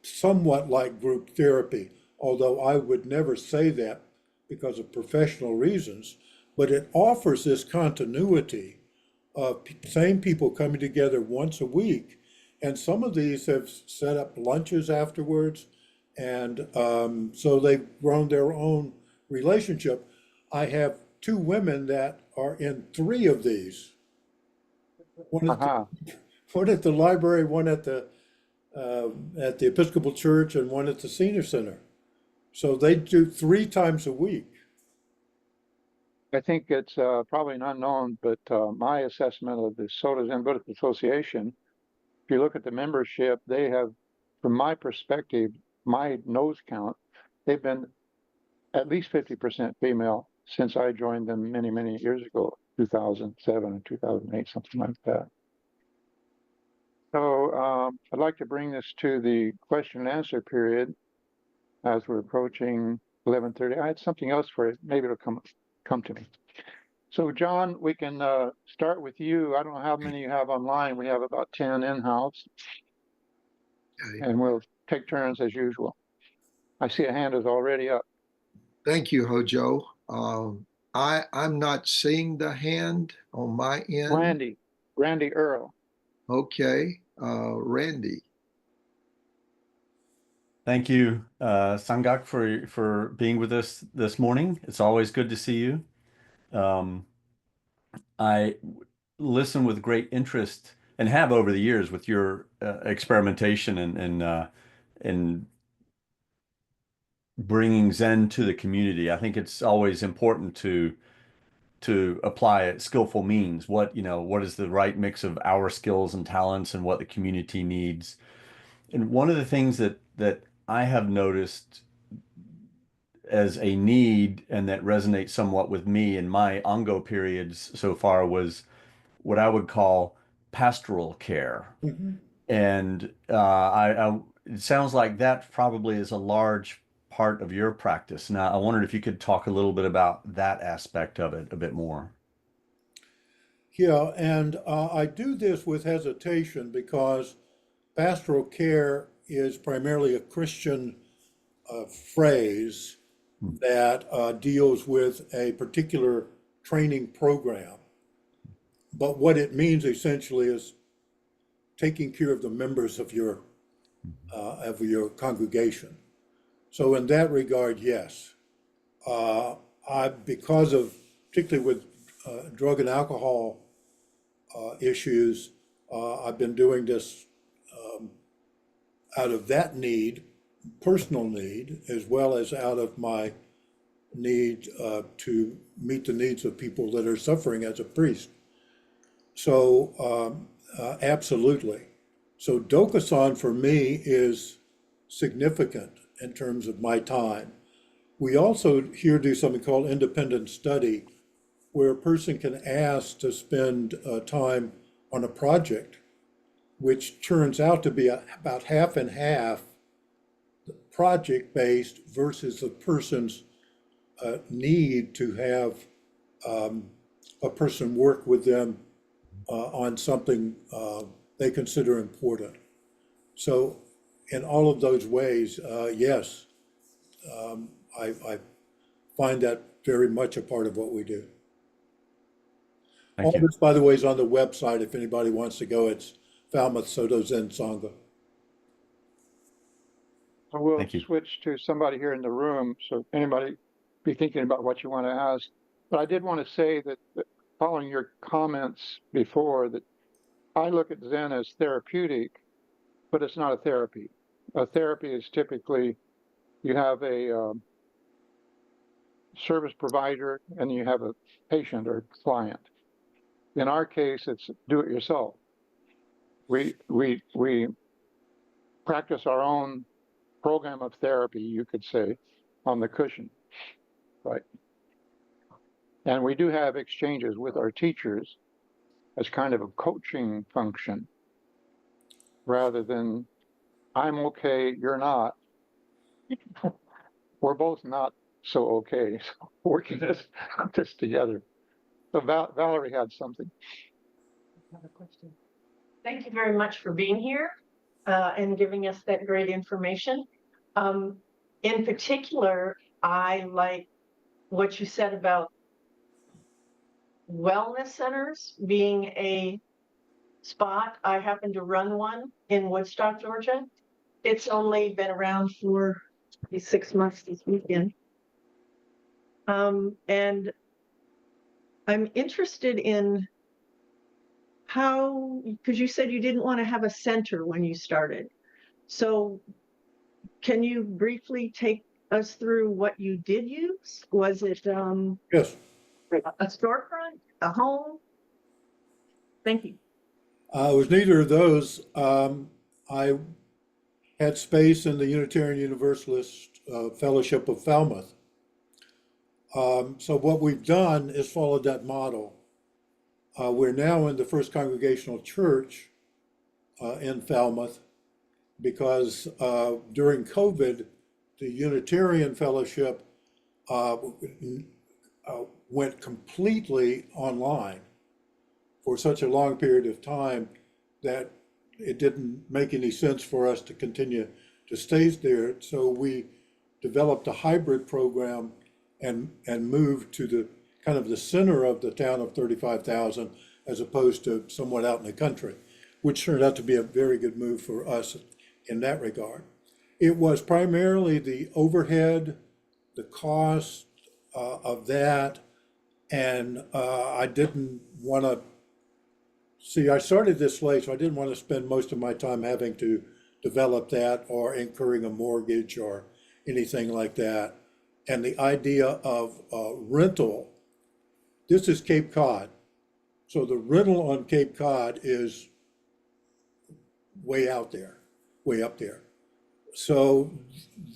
somewhat like group therapy, although I would never say that because of professional reasons, but it offers this continuity of same people coming together once a week. And some of these have set up lunches afterwards, and so they've grown their own relationship. I have two women that are in three of these. One at the, Aha. one at the library, one at the Episcopal Church, and one at the Senior Center. So they do 3 times a week. I think it's probably an unknown, but my assessment of the Soto Zen Buddhist Association, if you look at the membership, they have, from my perspective, my nose count, they've been at least 50% female since I joined them many, many years ago, 2007 and 2008, something like that. So I'd like to bring this to the question and answer period as we're approaching 11:30. I had something else for it. Maybe it'll come to me. So John, we can start with you. I don't know how many you have online. We have about 10 in-house, Okay. and we'll take turns as usual. I see a hand is already up. Thank you, Hojo. I'm not seeing the hand on my end. Randy Earl. Okay, Randy. Thank you, Sangak, for being with us this morning. It's always good to see you. I listen with great interest and have over the years with your experimentation and bringing Zen to the community. I think it's always important to apply skillful means. What is the right mix of our skills and talents and what the community needs. And one of the things that I have noticed as a need and that resonates somewhat with me in my ongo periods so far was what I would call pastoral care. Mhm. And it sounds like that probably is a large part of your practice. Now, I wondered if you could talk a little bit about that aspect of it a bit more. Yeah, and I do this with hesitation because pastoral care is primarily a Christian phrase that deals with a particular training program. But what it means essentially is taking care of the members of your congregation. So in that regard, yes, because of particularly with drug and alcohol issues, I've been doing this out of that need, personal need, as well as out of my need to meet the needs of people that are suffering as a priest. So absolutely. So Dokusan for me is significant in terms of my time. We also here do something called independent study, where a person can ask to spend time on a project, which turns out to be about half and half project-based versus the person's need to have a person work with them on something they consider important. So in all of those ways, yes, I find that very much a part of what we do. Thank All you. this, by the way, is on the website. If anybody wants to go, it's Falmouth Soto Zen Sangha. So we'll Thank you. switch to somebody here in the room. So anybody be thinking about what you want to ask. But I did want to say that following your comments before, that I look at Zen as therapeutic, but it's not a therapy. A therapy is typically you have a service provider and you have a patient or client. In our case, it's do it yourself. We practice our own program of therapy, you could say, on the cushion, right? And we do have exchanges with our teachers as kind of a coaching function, rather than I'm okay, you're not. We're both not so okay, so working this together. So Valerie had something. Another question. Thank you very much for being here and giving us that great information. In particular, I like what you said about wellness centers being a spot. I happen to run one in Woodstock, Georgia. It's only been around for 6 months this weekend. And I'm interested in how, because you said you didn't want to have a center when you started. So can you briefly take us through what you did use? Was it Yes. a storefront, a home? Thank you. It was neither of those. I had space in the Unitarian Universalist Fellowship of Falmouth. So what we've done is followed that model. We're now in the First Congregational Church in Falmouth because during COVID, the Unitarian Fellowship went completely online for such a long period of time that it didn't make any sense for us to continue to stay there. So we developed a hybrid program and moved to the kind of the center of the town of 35,000 as opposed to somewhat out in the country, which turned out to be a very good move for us in that regard. It was primarily the overhead, the cost of that, and I didn't want to see, I started this late, so I didn't want to spend most of my time having to develop that or incurring a mortgage or anything like that. And the idea of rental, this is Cape Cod. So the rental on Cape Cod is way out there, way up there. So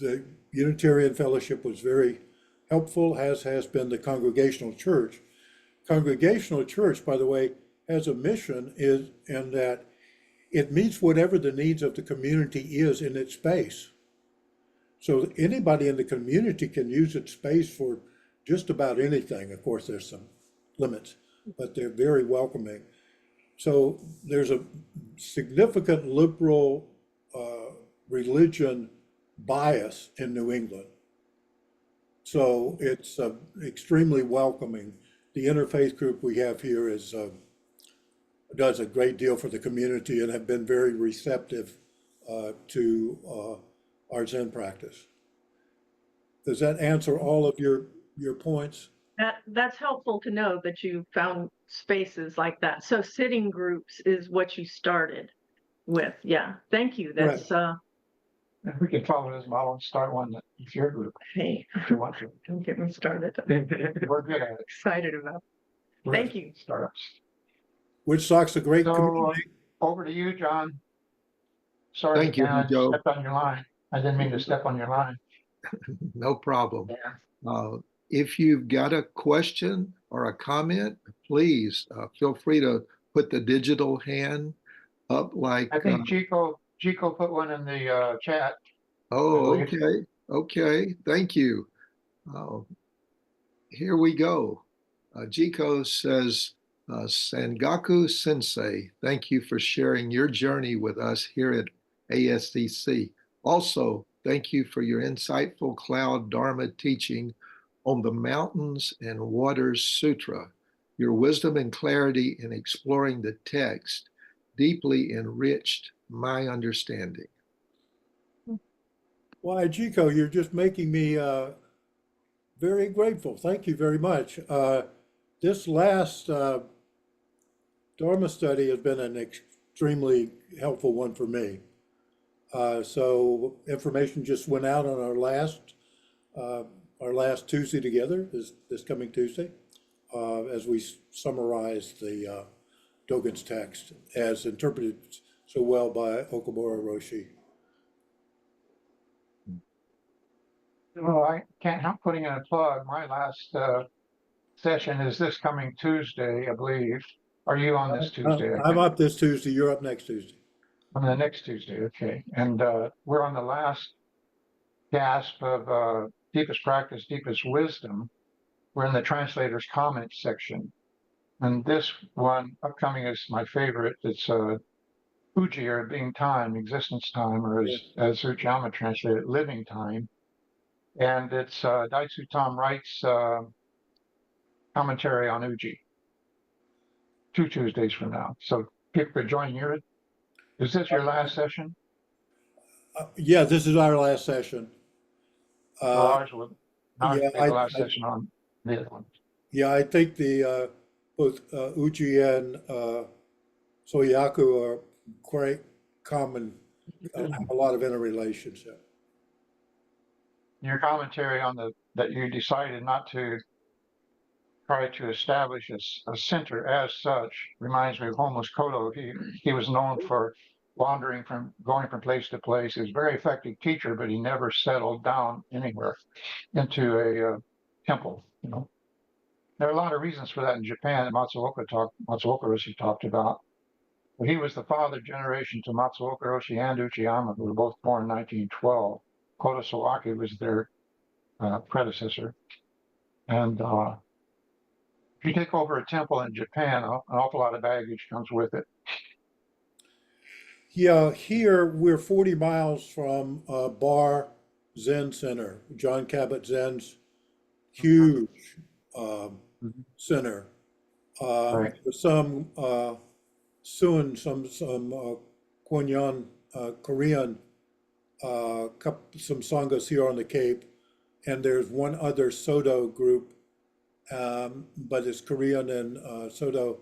the Unitarian Fellowship was very helpful, as has been the Congregational Church. Congregational Church, by the way, has a mission in that it meets whatever the needs of the community is in its space. So anybody in the community can use its space for just about anything. Of course, there's some limits, but they're very welcoming. So there's a significant liberal religion bias in New England. So it's extremely welcoming. The interfaith group we have here does a great deal for the community and have been very receptive to our Zen practice. Does that answer all of your points? That's helpful to know that you found spaces like that. So sitting groups is what you started with. Yeah, thank you. That's If we can follow this model and start one with your group, hey, if you want to. don't get me started. We're good at it. Excited about. Thank you. Startups. Woodstock's a great So community. over to you, John. Sorry, Thank you, again, I Joe. stepped on your line. I didn't mean to step on your line. No problem. If you've got a question or a comment, please feel free to put the digital hand up like. I think Chico put one in the chat. Oh, I believe. okay. Okay. Thank you. Here we go. Jiko says, Sangaku Sensei, thank you for sharing your journey with us here at ASDC. Also, thank you for your insightful Cloud Dharma teaching on the Mountains and Waters Sutra. Your wisdom and clarity in exploring the text deeply enriched my understanding. Why, Chico, you're just making me very grateful. Thank you very much. This last Dharma study has been an extremely helpful one for me. So information just went out on our last Tuesday together, this coming Tuesday, as we summarize the Dogen's text as interpreted so well by Okamura Roshi. Well, I can't help putting in a plug. My last session is this coming Tuesday, I believe. Are you on this Tuesday? I'm up this Tuesday, you're up next Tuesday. On the next Tuesday, okay. And we're on the last gasp of deepest practice, deepest wisdom. We're in the translator's comments section. And this one upcoming is my favorite. It's Uji, or being time, existence time, or as Uchiyama translated, living time. And it's Daitsu Tom Wright's commentary on Uji, 2 Tuesdays from now. So people could join you. Is this your last session? Yeah, this is our last session. Ours will not yeah, be the last session on the other one. Yeah, I think the both Uji and Soyaku are quite common, have a lot of interrelationship. Your commentary on that you decided not to try to establish a center as such reminds me of Homeless Kodo. He was known for going from place to place. He was a very effective teacher, but he never settled down anywhere into a temple. There are a lot of reasons for that in Japan that Matsuoka Roshi talked about. But he was the father generation to Matsuoka Roshi and Uchiyama, who were both born in 1912. Kodo Sawaki was their predecessor. And if you take over a temple in Japan, an awful lot of baggage comes with it. Yeah, here we're 40 miles from Bar Zen Center, John Kabat-Zen's huge center. Right. There's some Suan, some Kwanyan Korean, some sanghas here on the Cape, and there's one other Soto group, but it's Korean and Soto,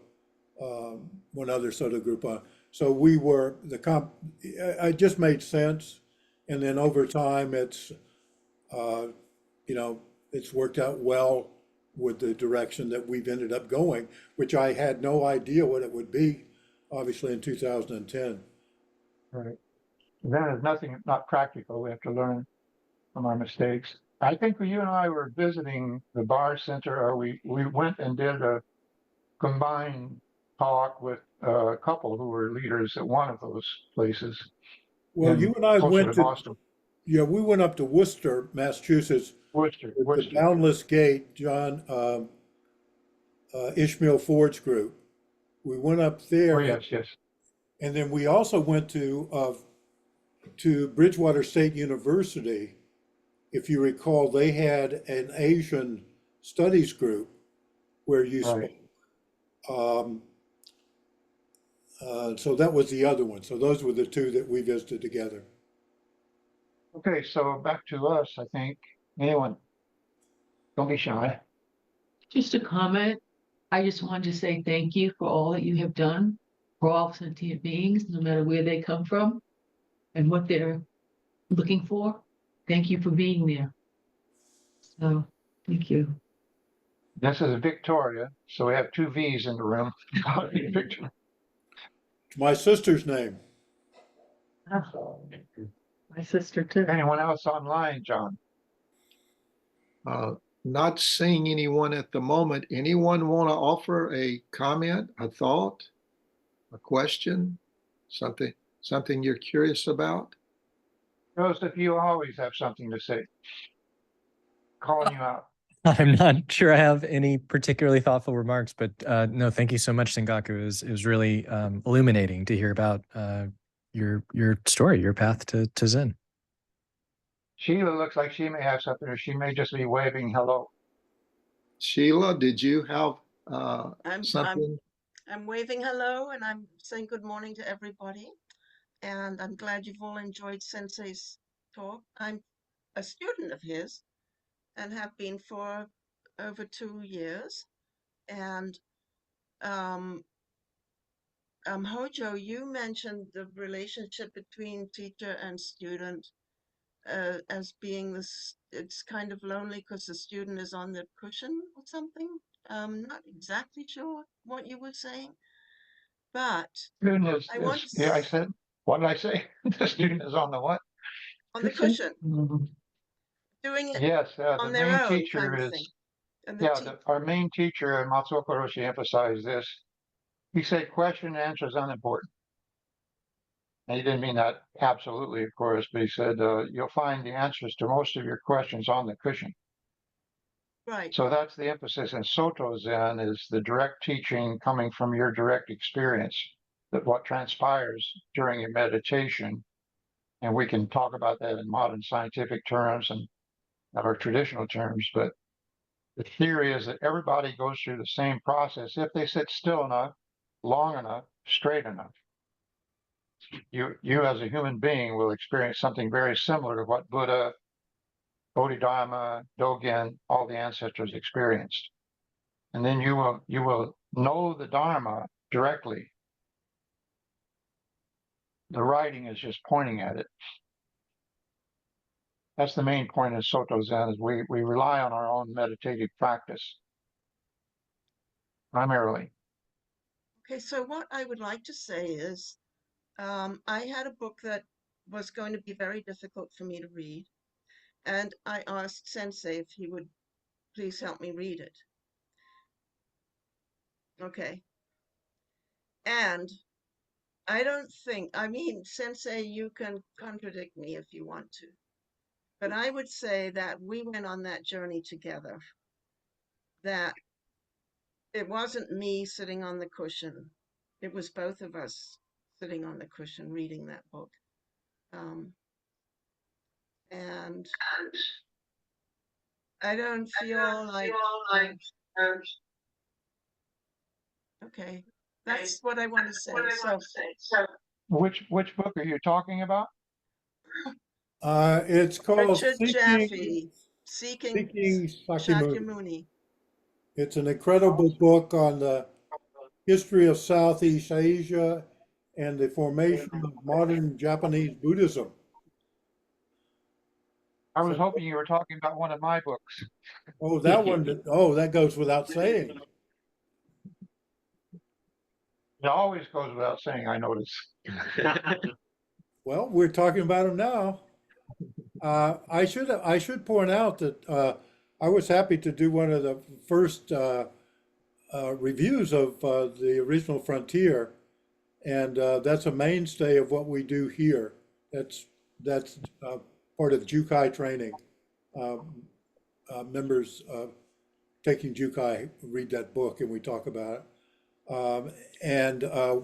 one other Soto group on. So we were it just made sense, and then over time it's it's worked out well with the direction that we've ended up going, which I had no idea what it would be, obviously in 2010. Right. That is not practical. We have to learn from our mistakes. I think when you and I were visiting the bar center, or we went and did a combined talk with a couple who were leaders at one of those places. Well, you and I closer went to to, Boston. yeah, we went up to Worcester, Massachusetts, Worcester. with the Boundless Gate, John Ishmael Ford's group. We went up there. Oh, yes. And then we also went to Bridgewater State University. If you recall, they had an Asian studies group where you spoke. So that was the other one. So those were the two that we visited together. Okay, so back to us, I think. Anyone? Don't be shy. Just a comment. I just wanted to say thank you for all that you have done for all sentient beings, no matter where they come from and what they're looking for. Thank you for being there. So, thank you. This is Victoria, so we have 2 V's in the room. Victoria. My sister's name. My sister too. Anyone else online, John? Not seeing anyone at the moment. Anyone want to offer a comment, a thought, a question, something you're curious about? Joseph, you always have something to say. Calling you out. I'm not sure I have any particularly thoughtful remarks, but no, thank you so much, Sangaku. It was really illuminating to hear about your story, your path to Zen. Sheila looks like she may have something, or she may just be waving hello. Sheila, did you have I'm something? I'm waving hello and I'm saying good morning to everybody. And I'm glad you've all enjoyed Sensei's talk. I'm a student of his and have been for over 2 years. And Hojo, you mentioned the relationship between teacher and student as being this, it's kind of lonely because the student is on the cushion or something. Not exactly sure what you were saying, but Student I want to yeah, I said, what did I say? The student is on the what? on the cushion, Mhm. doing it Yes, the on their main own kind teacher of is, thing. And the yeah, our main teacher, Matsuo Koroshi, emphasized this. He said question and answer is unimportant. And he didn't mean that absolutely, of course, but he said you'll find the answers to most of your questions on the cushion. right, So that's the emphasis in Soto Zen, is the direct teaching coming from your direct experience, that what transpires during your meditation. And we can talk about that in modern scientific terms and our traditional terms, but the theory is that everybody goes through the same process if they sit still enough, long enough, straight enough. You as a human being will experience something very similar to what Buddha, Bodhidharma, Dogen, all the ancestors experienced. And then you will know the Dharma directly. The writing is just pointing at it. That's the main point of Soto Zen, is we rely on our own meditative practice primarily. okay. So what I would like to say is, I had a book that was going to be very difficult for me to read, and I asked Sensei if he would please help me read it. Okay. And I don't think, I mean, Sensei, you can contradict me if you want to, but I would say that we went on that journey together, that it wasn't me sitting on the cushion. It was both of us sitting on the cushion reading that book. And I don't feel like, okay, that's what I want to say. So Which book are you talking about? It's called Richard Seeking Jaffe, Seeking Seeking Sakyamuni. Shakyamuni. It's an incredible book on the history of Southeast Asia and the formation of modern Japanese Buddhism. I was So, hoping you were talking about one of my books. oh, that one, oh, that goes without saying. It always goes without saying, I notice. Well, we're talking about them now. I should point out that I was happy to do one of the first reviews of the original Frontier, and that's a mainstay of what we do here. That's part of Jukai training. Uh, Members taking Jukai read that book, and we talk about it. And the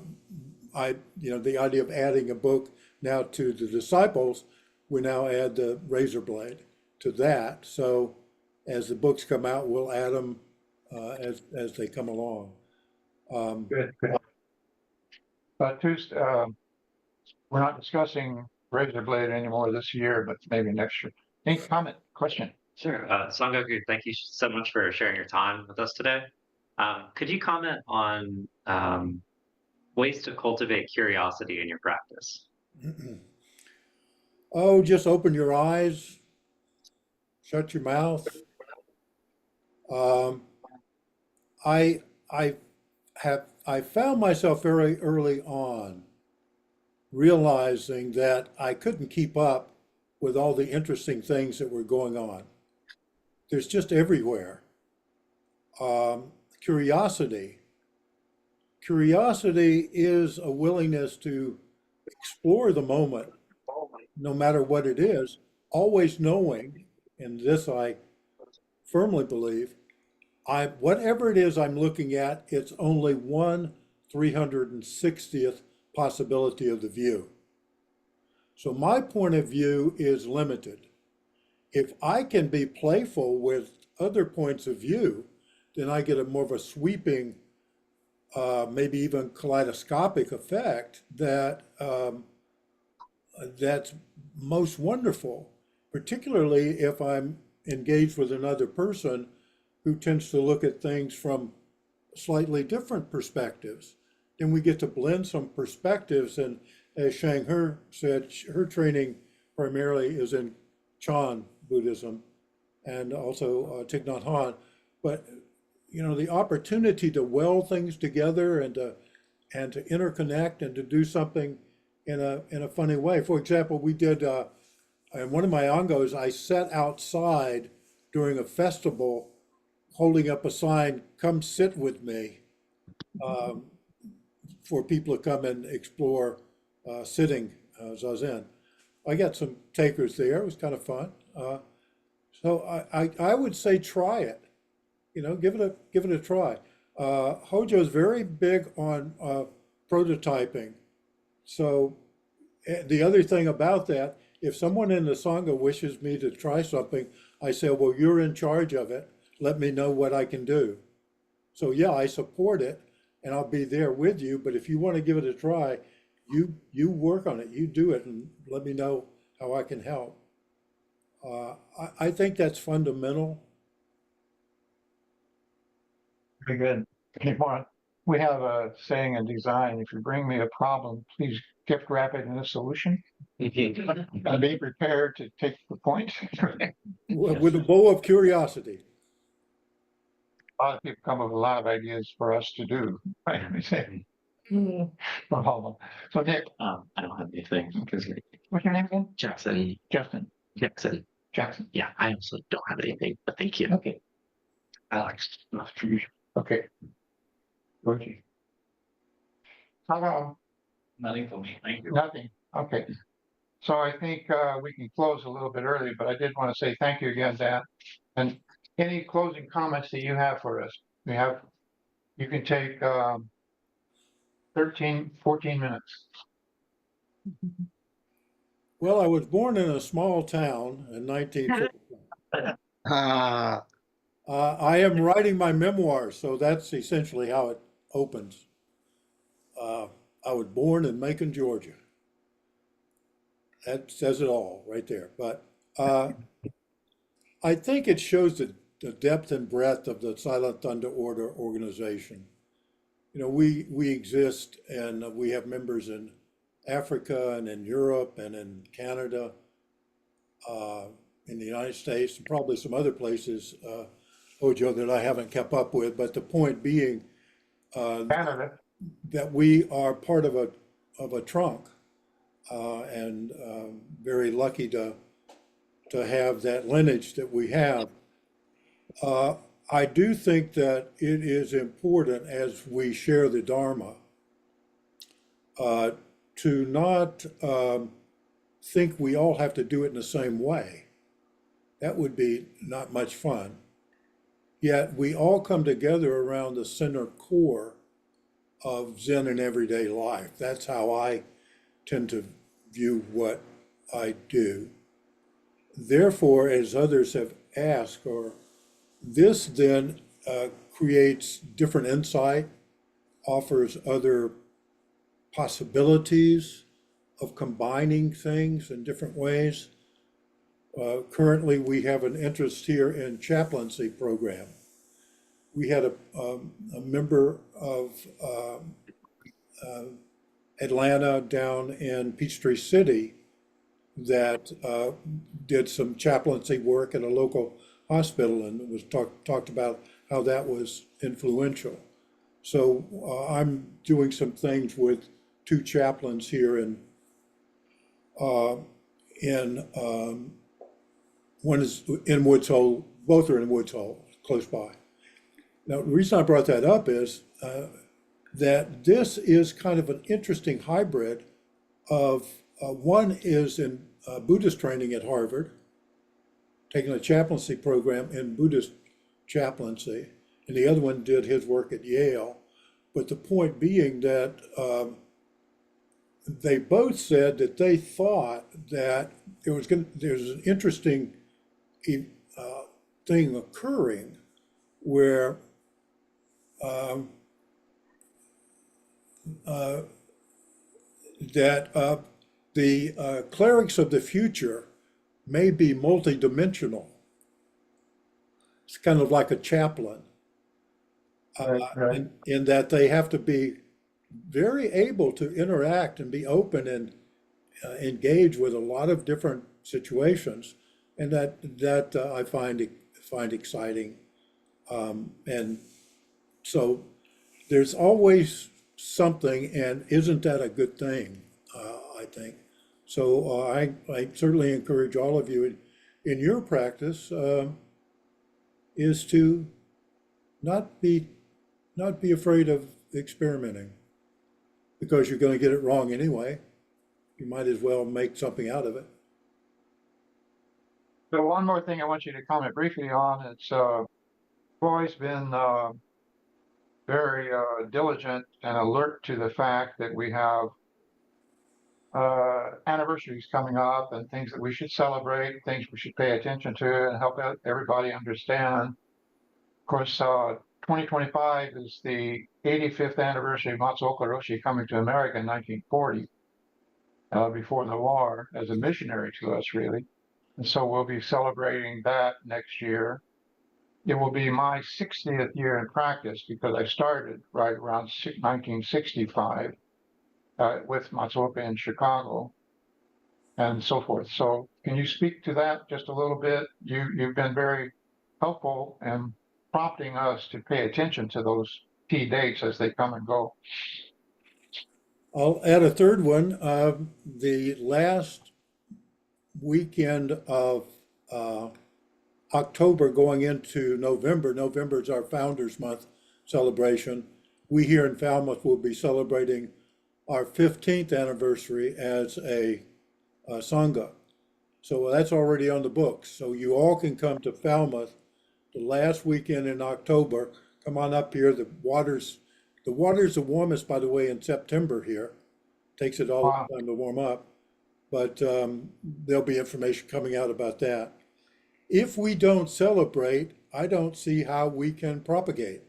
idea of adding a book now to the disciples, we now add the razor blade to that. So as the books come out, we'll add them as they come along. Good. But we're not discussing razor blade anymore this year, but maybe next year. Any comment, question? Sure. Sangaku, thank you so much for sharing your time with us today. Could you comment on ways to cultivate curiosity in your practice? Oh, just open your eyes, shut your mouth. Um, I I found myself very early on realizing that I couldn't keep up with all the interesting things that were going on. There's just everywhere. Um, curiosity. Curiosity is a willingness to explore the moment, no matter what it is, always knowing, and this I firmly believe, whatever it is I'm looking at, it's only 1/360th possibility of the view. So my point of view is limited. If I can be playful with other points of view, then I get a more of a sweeping, maybe even kaleidoscopic effect that's most wonderful, particularly if I'm engaged with another person who tends to look at things from slightly different perspectives. Then we get to blend some perspectives. And as Shang He said, her training primarily is in Chan Buddhism and also Thich Nhat Hanh. But the opportunity to weld things together and to interconnect and to do something in a funny way. For example, we did in one of my ongos, I sat outside during a festival holding up a sign, "Come sit with me," for people to come and explore sitting Zazen. I got some takers there. It was kind of fun. So I would say try it. Give it a try. Hojo is very big on prototyping. So the other thing about that, if someone in the Sangha wishes me to try something, I say, well, you're in charge of it. Let me know what I can do. So yeah, I support it and I'll be there with you. But if you want to give it a try, you work on it, you do it, and let me know how I can help. I think that's fundamental. Very good. Anymore. We have a saying in design, if you bring me a problem, please gift wrap it in a solution. And be prepared to take the point. With a bow of curiosity. A lot of people come up with a lot of ideas for us to do. Right? We say, problem. So Nick, I don't have anything because what's your name again? Jackson. Jackson. Yeah. I also don't have anything, but thank you. Okay. Alex. Okay. Georgie. Hello. Nothing for me. Thank you. Nothing. Okay. So I think we can close a little bit early, but I did want to say thank you again, Dan. And any closing comments that you have for us? You can take 14 minutes. Well, I was born in a small town in 1945. Ah, I am writing my memoir, so that's essentially how it opens. I was born in Macon, Georgia. That says it all right there. But I think it shows the depth and breadth of the Silent Thunder Order organization. We exist and we have members in Africa and in Europe and in Canada, in the United States, and probably some other places, Hojo, that I haven't kept up with. But the point being Canada. that we are part of a trunk, and very lucky to have that lineage that we have. I do think that it is important as we share the Dharma to not think we all have to do it in the same way. That would be not much fun. Yet we all come together around the center core of Zen in everyday life. That's how I tend to view what I do. Therefore, as others have asked, this then creates different insight, offers other possibilities of combining things in different ways. Currently, we have an interest here in chaplaincy program. We had a member of Atlanta down in Peachtree City that did some chaplaincy work at a local hospital, and it was talked about how that was influential. So I'm doing some things with two chaplains here one is in Woods Hole, both are in Woods Hole, close by. Now, the reason I brought that up is that this is kind of an interesting hybrid of one is in Buddhist training at Harvard, taking a chaplaincy program in Buddhist chaplaincy, and the other one did his work at Yale. But the point being that they both said that they thought that there's an interesting thing occurring where that the clerics of the future may be multidimensional. It's kind of like a chaplain. in that they have to be very able to interact and be open and engage with a lot of different situations, and that I find exciting. And so there's always something, and isn't that a good thing? I think so. I certainly encourage all of you in your practice is to not be afraid of experimenting, because you're going to get it wrong anyway. You might as well make something out of it. So one more thing I want you to comment briefly on. It's always been very diligent and alert to the fact that we have anniversaries coming up and things that we should celebrate, things we should pay attention to and help everybody understand. Of course, 2025 is the 85th anniversary of Matsuoka Roshi coming to America in 1940, before the war, as a missionary to us, really. And so we'll be celebrating that next year. It will be my 60th year in practice, because I started right around 1965 with Matsuoka in Chicago and so forth. So can you speak to that just a little bit? You've been very helpful in prompting us to pay attention to those key dates as they come and go. I'll add a third one. The last weekend of October going into November. November is our Founders Month celebration. We here in Falmouth will be celebrating our 15th anniversary as a Sangha. So that's already on the books. So you all can come to Falmouth the last weekend in October. Come on up here. The water's the warmest, by the way, in September here. Takes it all Wow. the time to warm up. But there'll be information coming out about that. If we don't celebrate, I don't see how we can propagate.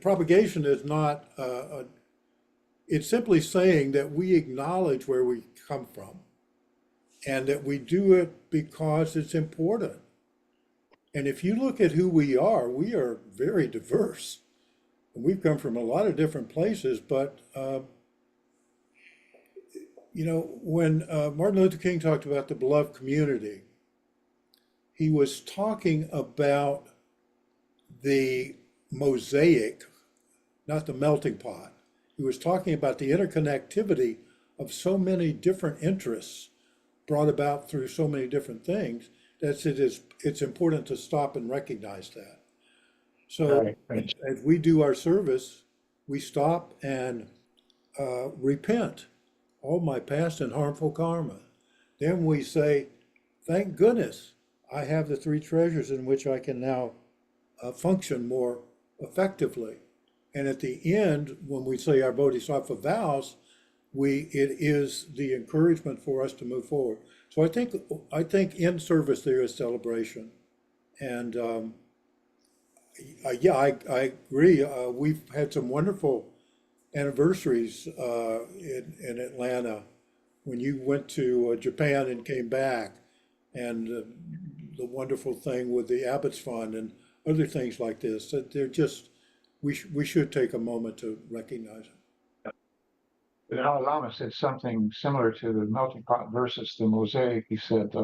Propagation is not, it's simply saying that we acknowledge where we come from and that we do it because it's important. And if you look at who we are very diverse. And we've come from a lot of different places, but when Martin Luther King talked about the beloved community, he was talking about the mosaic, not the melting pot. He was talking about the interconnectivity of so many different interests brought about through so many different things that it's important to stop and recognize that. So Right. as we do our service, we stop and repent all my past and harmful karma. Then we say, thank goodness I have the three treasures in which I can now function more effectively. And at the end, when we say our Bodhisattva vows, it is the encouragement for us to move forward. So I think in service there is celebration. And I agree. We've had some wonderful anniversaries in Atlanta when you went to Japan and came back, and the wonderful thing with the Abbott's Fund and other things like this, that they're just, we should take a moment to recognize it. The Dalai Lama said something similar to the melting pot versus the mosaic. He said,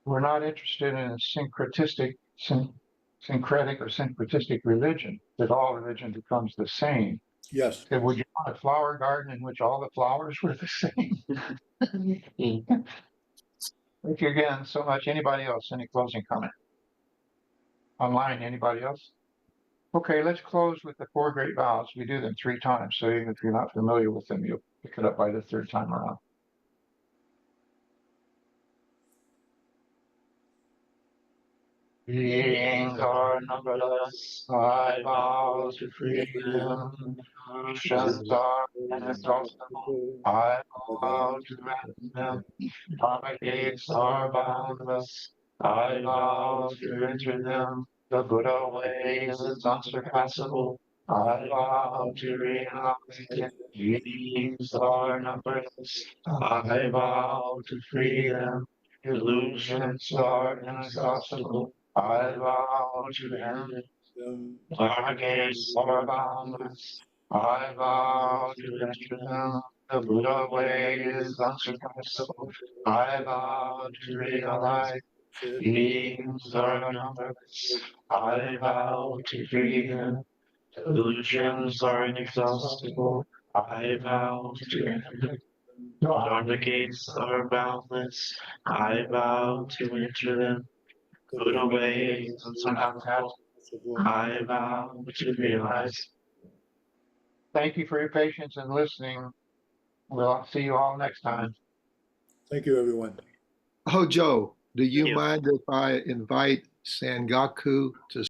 we're not interested in a syncretic or syncretistic religion, that all religion becomes the same. Yes. Said, would you want a flower garden in which all the flowers were the same? Thank you again so much. Anybody else? Any closing comment? Online, anybody else? Okay, let's close with the four great vows. We do them 3 times, so even if you're not familiar with them, you'll pick it up by the 3rd time around. Beings are numberless, I vow to freedom. Oceans are inexhaustible, I vow to ransom them. Karmic gates are boundless, I vow to enter them. The Buddha way is unsurpassable, I vow to realize it. Beings are numberless, I vow to free them. Illusions are inexhaustible, I vow to end them against our boundless. I vow to enter them. The Buddha way is unsurpassable. I vow to realize beings are numberless. I vow to free them. Illusions are inexhaustible. I vow to enter. Dharma gates are boundless. I vow to enter them. Buddha way is unsurpassable. I vow to realize. Thank you for your patience and listening. We'll see you all next time. Thank you, everyone. Oh, Joe, do you Yeah. mind if I invite Sangaku to